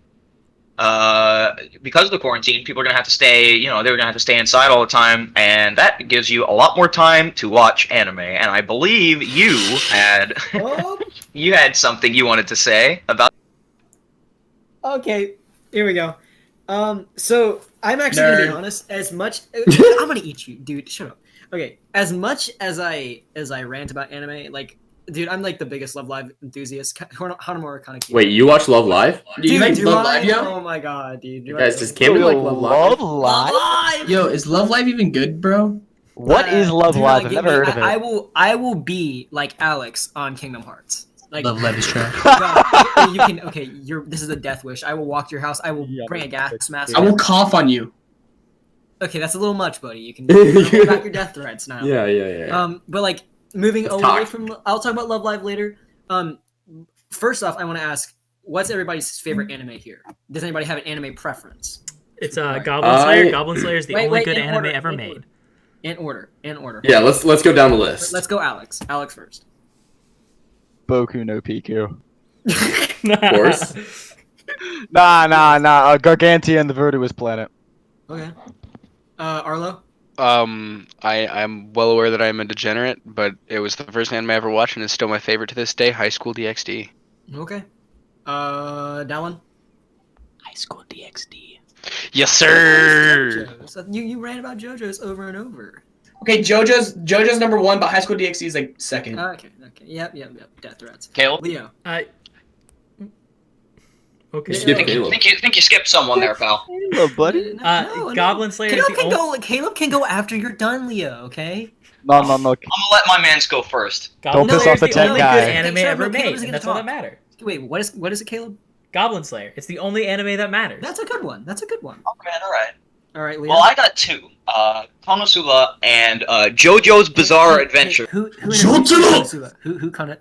because of the quarantine, people are gonna have to stay. You know, they're gonna have to stay inside all the time, and that gives you a lot more time to watch anime. And I believe you had Oh, you had something you wanted to say about. okay. Here we go. So I'm actually gonna be Nerd. honest. As much, I'm gonna eat you, dude. Shut up. Okay. As much as I rant about anime, like, dude, I'm like the biggest Love Live enthusiast. Hanamura kind of. Wait, you watch Love Live? Do you like do Love I? Live, yo? Oh my god, dude. You guys, does Camden like Love Live? Live? Yo, is Love Live even good, bro? What is Love do Live? not I've give never me- heard of it. I will be like Alex on Kingdom Hearts. Like, Love Live is trash. God, you can. Okay, this is a death wish. I will walk to your house. I will Yeah, bring a gas mask. I will cough on you. Okay, that's a little much, buddy. You can hold back your death threats now. Yeah. But like moving Let's away talk. from, I'll talk about Love Live later. First off, I want to ask, what's everybody's favorite anime here? Does anybody have an anime preference? It's Goblin Slayer. Goblin Slayer is the Wait, only wait, good in anime order, ever in made. order. In order. Yeah, let's go down the list. Let's go, Alex. Alex first. Boku no Piku. Of course. Nah. Gargantia and the Virtuous Planet. Okay. Arlo. I'm well aware that I'm a degenerate, but it was the first anime I ever watched, and it's still my favorite to this day. High School DxD. Okay. Dallin. High School DxD. Yes, sir. JoJo's. You ran about JoJo's over and over. Okay, JoJo's #1, but High School DxD is like second. Okay. Yep. Death threats. Caleb. Leo. Okay. You skipped Think you, Caleb. think you skipped someone there, pal. Hello, buddy. Goblin Slayer is Caleb the can only. go. Caleb can go after you're done, Leo. Okay. No. I'm gonna let my mans go first. Goblin piss Slayer off the is tech only guy. good anime Hey, shut up, ever no, Caleb made, isn't and gonna that's all that talk. matters. Wait, what is it, Caleb? Goblin Slayer. It's the only anime that matters. That's a good one. Okay, all right. All right, Leo. Well, I got two. Konosuba and JoJo's Bizarre Adventure. Who introduced JoJo! Konosuba?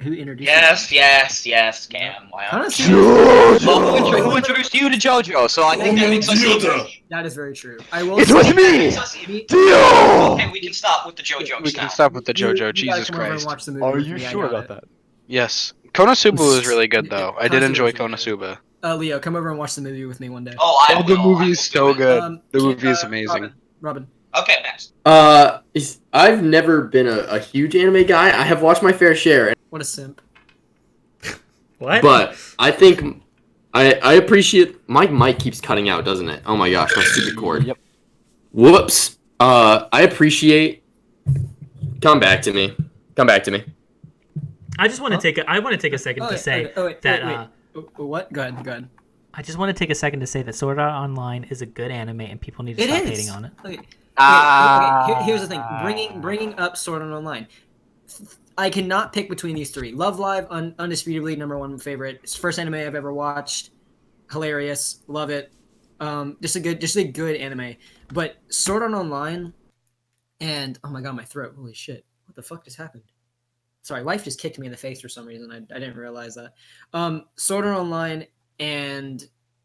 Who introduced? Yes, Cam. Why not? Konosuba. Well, who introduced you to JoJo? So I think that makes us equal. That is very true. I will. It's say with me! that Deal! Okay, we can stop with the JoJo We now. can stop with the you JoJo. gotta Jesus come over and Christ. watch the movie Are with you me, I sure got about it. that? Yes, Konosuba was really good though. I did Konosuba enjoy was really Konosuba. Leo, come over and watch the movie with me one day. Oh, I Oh, the will. movie is so good. The Ke- movie is amazing. Robin. Okay, next. I've never been a huge anime guy. I have watched my fair share, What a simp. What? but I think I appreciate. My mic keeps cutting out, doesn't it? Oh my gosh, my stupid cord. Yep. Whoops. I appreciate. Come back to me. I just want to take a second to say that. What? Go ahead. I just want to take a second to say that Sword Art Online is a good anime, and people need to It stop is. hating on it. Okay. Here's the thing. Bringing up Sword Art Online. I cannot pick between these three. Love Live, undisputably #1 favorite. It's the first anime I've ever watched. Hilarious, love it. Just a good anime. But Sword Art Online, and oh my god, my throat. Holy shit! What the fuck just happened? Sorry, life just kicked me in the face for some reason. I didn't realize that. Sword Art Online and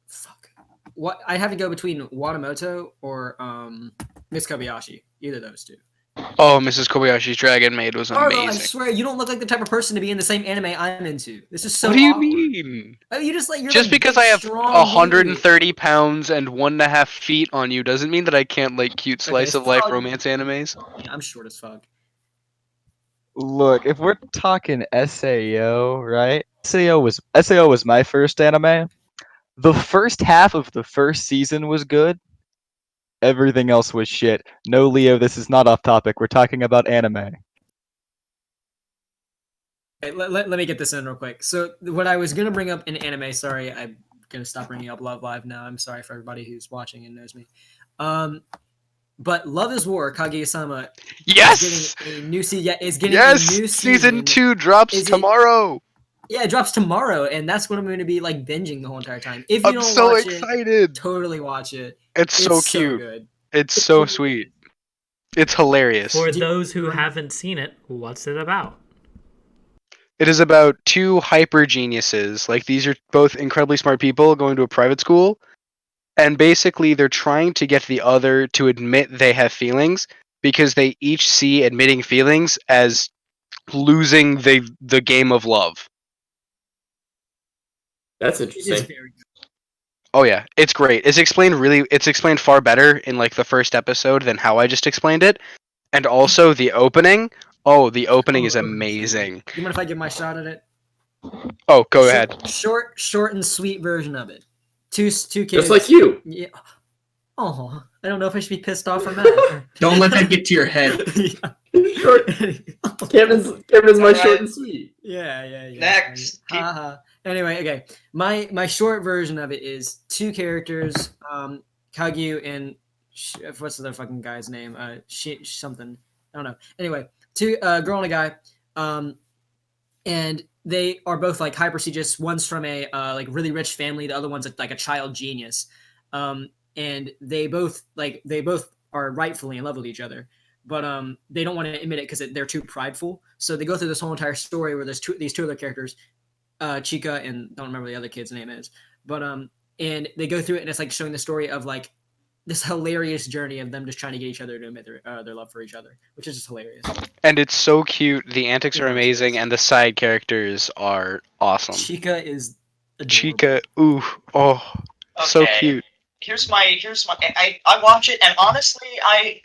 fuck. What I have to go between Watamoto or Miss Kobayashi. Either of those two. Oh, Mrs. Kobayashi's Dragon Maid was Arlo, I amazing. swear you don't look like the type of person to be in the same anime I'm into. This is so. What do you awkward. mean? You just like you're Just like because big, I have strong 130 pounds and 1.5 feet on you doesn't mean that I can't like cute slice of life fine. romance animes. dude. I'm short as fuck. Look, if we're talking SAO, right? SAO was my first anime. The first half of the first season was good. Everything else was shit. No, Leo, this is not off topic. We're talking about anime. Okay, let me get this in real quick. So what I was gonna bring up in anime, sorry, I'm gonna stop bringing up Love Live now. I'm sorry for everybody who's watching and knows me. But Love is War, Kaguya-sama Yes! is getting a new season. Yes! Season 2 drops Is it- tomorrow! Yeah, it drops tomorrow, and that's when I'm going to be like binging the whole entire time. If you I'm don't so watch excited. it, totally watch it. It's so so cute. good. It's so sweet. It's hilarious. For those who haven't seen it, what's it about? It is about two hyper geniuses. Like, these are both incredibly smart people going to a private school, and basically they're trying to get the other to admit they have feelings because they each see admitting feelings as losing the game of love. That's It is interesting. very good. Oh yeah, it's great. It's explained far better in like the first episode than how I just explained it. And also the opening. Oh, the opening is amazing. You mind if I give my shot at it? Oh, go ahead. Short and sweet version of it. Two kids. Just like you. Yeah. Oh, I don't know if I should be pissed off or mad. Don't let that get to your head. Short. Camden's my short and sweet. Yeah. Next. Haha. Anyway, okay. My short version of it is two characters, Kagyu and what's the other fucking guy's name? Something. I don't know. Anyway, two girl and a guy, and they are both like high prestigious. One's from a like really rich family. The other one's like a child genius. And they both are rightfully in love with each other, but they don't want to admit it because they're too prideful. So they go through this whole entire story where there's these two other characters, Chica and don't remember the other kid's name is, but and they go through it and it's like showing the story of like this hilarious journey of them just trying to get each other to admit their love for each other, which is just hilarious. And it's so cute. The antics are amazing, and the side characters are awesome. Chica is adorable. Chica, ooh, oh, so Okay. cute. Here's my I watch it, and honestly I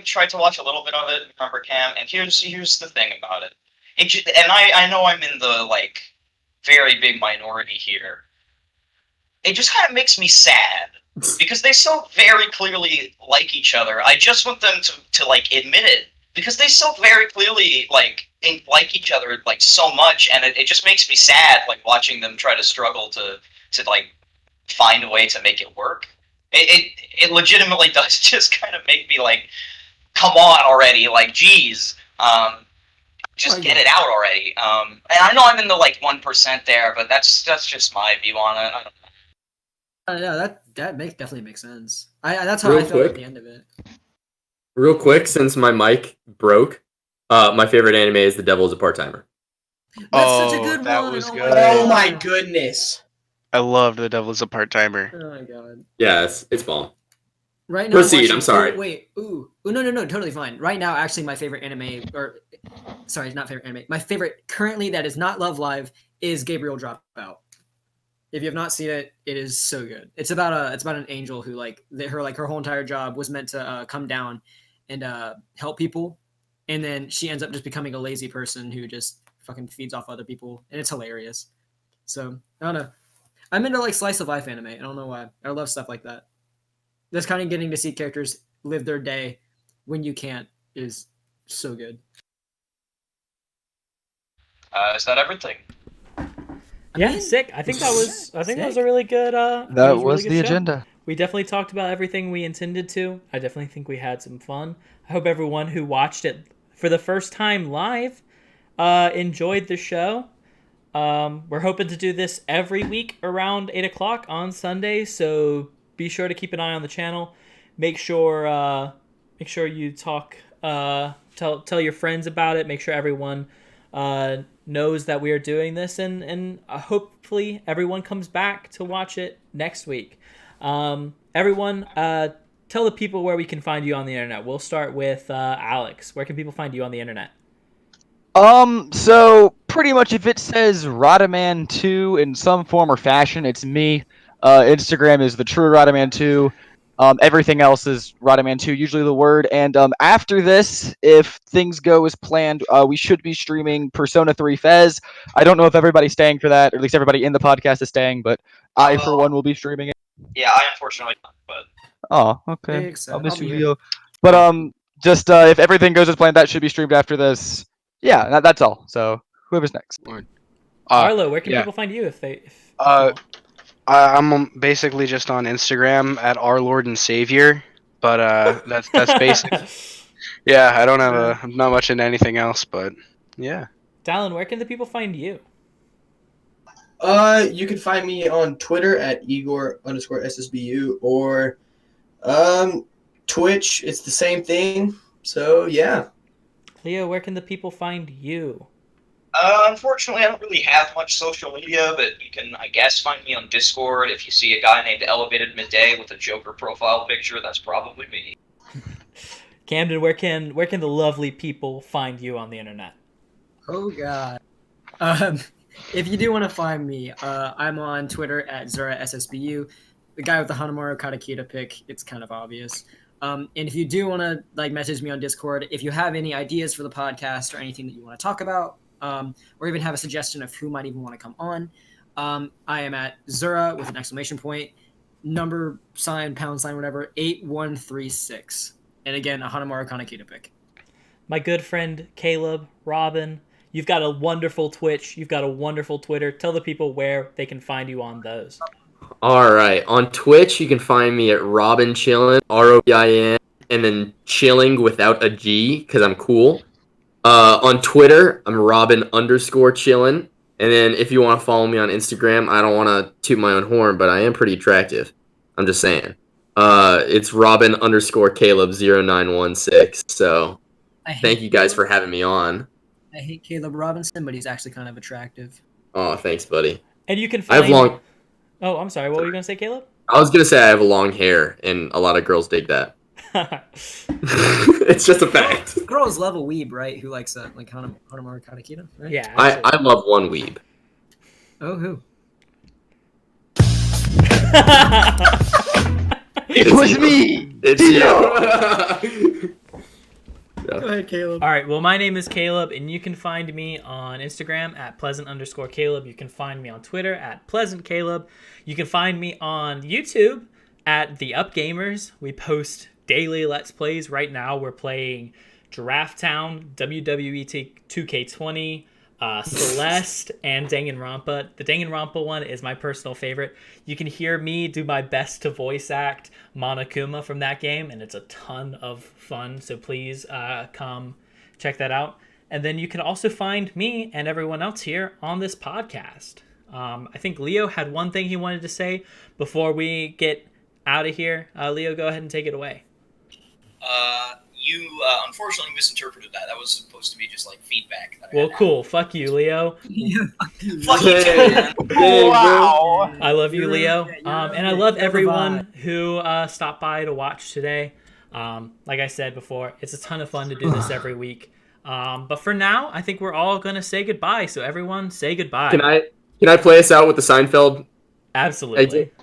tried to watch a little bit of it, remember Cam, and here's the thing about it. And I know I'm in the like very big minority here. It just kind of makes me sad because they so very clearly like each other. I just want them to like admit it because they so very clearly like each other like so much, and it just makes me sad like watching them try to struggle to like find a way to make it work. It legitimately does just kind of make me like, come on already, like geez, just get it out already. And I know I'm in the like 1% there, but that's just my view on it. I don't know. That definitely makes sense. That's how Real I felt quick. at the end of it. Real quick, since my mic broke, my favorite anime is The Devil is a Part-Timer. That's such a good that one. was Oh good. Oh my goodness. I loved The Devil's a Part-Timer. Oh my god. Yeah, it's bomb. Right now, Proceed, I'm sorry. No, totally fine. Right now, actually, my favorite anime, sorry, not favorite anime. My favorite currently that is not Love Live is Gabriel Dropout. If you have not seen it, it is so good. It's about an angel who her whole entire job was meant to come down and help people, and then she ends up just becoming a lazy person who just fucking feeds off other people, and it's hilarious. So I don't know. I'm into like slice of life anime. I don't know why. I love stuff like that. This kind of getting to see characters live their day when you can't is so good. Is that everything? Yeah, sick. I think that was a really good. That was really good the show. agenda. We definitely talked about everything we intended to. I definitely think we had some fun. I hope everyone who watched it for the first time live enjoyed the show. We're hoping to do this every week around 8 o'clock on Sunday, so be sure to keep an eye on the channel. Make sure you talk, tell your friends about it. Make sure everyone knows that we are doing this, and hopefully everyone comes back to watch it next week. Everyone, tell the people where we can find you on the internet. We'll start with Alex. Where can people find you on the internet? So pretty much if it says Radaman2 in some form or fashion, it's me. Instagram is the true Radaman2. Everything else is Radaman2, usually the word. And after this, if things go as planned, we should be streaming Persona 3 Fez. I don't know if everybody's staying for that, or at least everybody in the podcast is staying, but I, for one, will be streaming it. Yeah, I unfortunately not, but Oh, okay. Big sad. I'll miss I'll be you, here. Leo. But just if everything goes as planned, that should be streamed after this. Yeah, that's all. So whoever's next. Arlo, where can yeah. people find you if they? I'm basically just on Instagram at our Lord and Savior, but that's basic. Yeah, I don't have I'm not much into anything else, but yeah. Dallin, where can the people find you? You can find me on Twitter at Igor_SSBU or Twitch. It's the same thing. So yeah. Leo, where can the people find you? Unfortunately, I don't really have much social media, but you can, I guess, find me on Discord. If you see a guy named Elevated Midday with a Joker profile picture, that's probably me. Camden, where can the lovely people find you on the internet? Oh God. If you do want to find me, I'm on Twitter at ZuraSSBU. The guy with the Hanamaru Katakita pick, it's kind of obvious. And if you do want to like message me on Discord, if you have any ideas for the podcast or anything that you want to talk about, or even have a suggestion of who might even want to come on, I am at Zura with an exclamation point, number sign, pound sign, whatever, 8136. And again, a Hanamaru Katakita pick. My good friend Kaleb, Robin, you've got a wonderful Twitch. You've got a wonderful Twitter. Tell the people where they can find you on those. All right. On Twitch, you can find me at Robin Chillin, ROBIN, and then chilling without a G because I'm cool. On Twitter, I'm Robin_chillin. And then if you want to follow me on Instagram, I don't want to toot my own horn, but I am pretty attractive. I'm just saying. It's Robin_Caleb0916. So thank you guys for having me on. I hate Caleb Robinson, but he's actually kind of attractive. Oh, thanks, buddy. And you can I have find long. Oh, I'm sorry. What were you going to say, Caleb? I was gonna say I have long hair, and a lot of girls dig that. It's just a fact. Girls love a weeb, right? Who likes that? Like Hanamaru Katakita, right? Yeah. I love one weeb. Oh, who? It was me. It's you. Go ahead, Caleb. All right. Well, my name is Caleb, and you can find me on Instagram at pleasant_Caleb. You can find me on Twitter at pleasantcaleb. You can find me on YouTube at The Upgamers. We post daily Let's Plays. Right now, we're playing Giraffe Town, WWE 2K20, Celeste, and Danganronpa. The Danganronpa one is my personal favorite. You can hear me do my best to voice act Monokuma from that game, and it's a ton of fun, so please come check that out. And then you can also find me and everyone else here on this podcast. I think Leo had one thing he wanted to say before we get out of here. Leo, go ahead and take it away. You unfortunately misinterpreted that. That was supposed to be just like feedback. Well, cool. Fuck you, Leo. Fuck you too, man. Wow. I love you, Leo. And I love you're the everyone who stopped by to watch today. Like I said before, it's a ton of fun to do this every week. But for now, I think we're all going to say goodbye. So everyone, say goodbye. Can I play us out with the Seinfeld? Absolutely.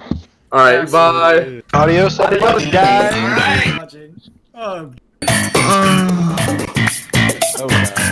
All right, Absolutely. bye. Adios, adios, guys. Watching. Oh. Oh, God.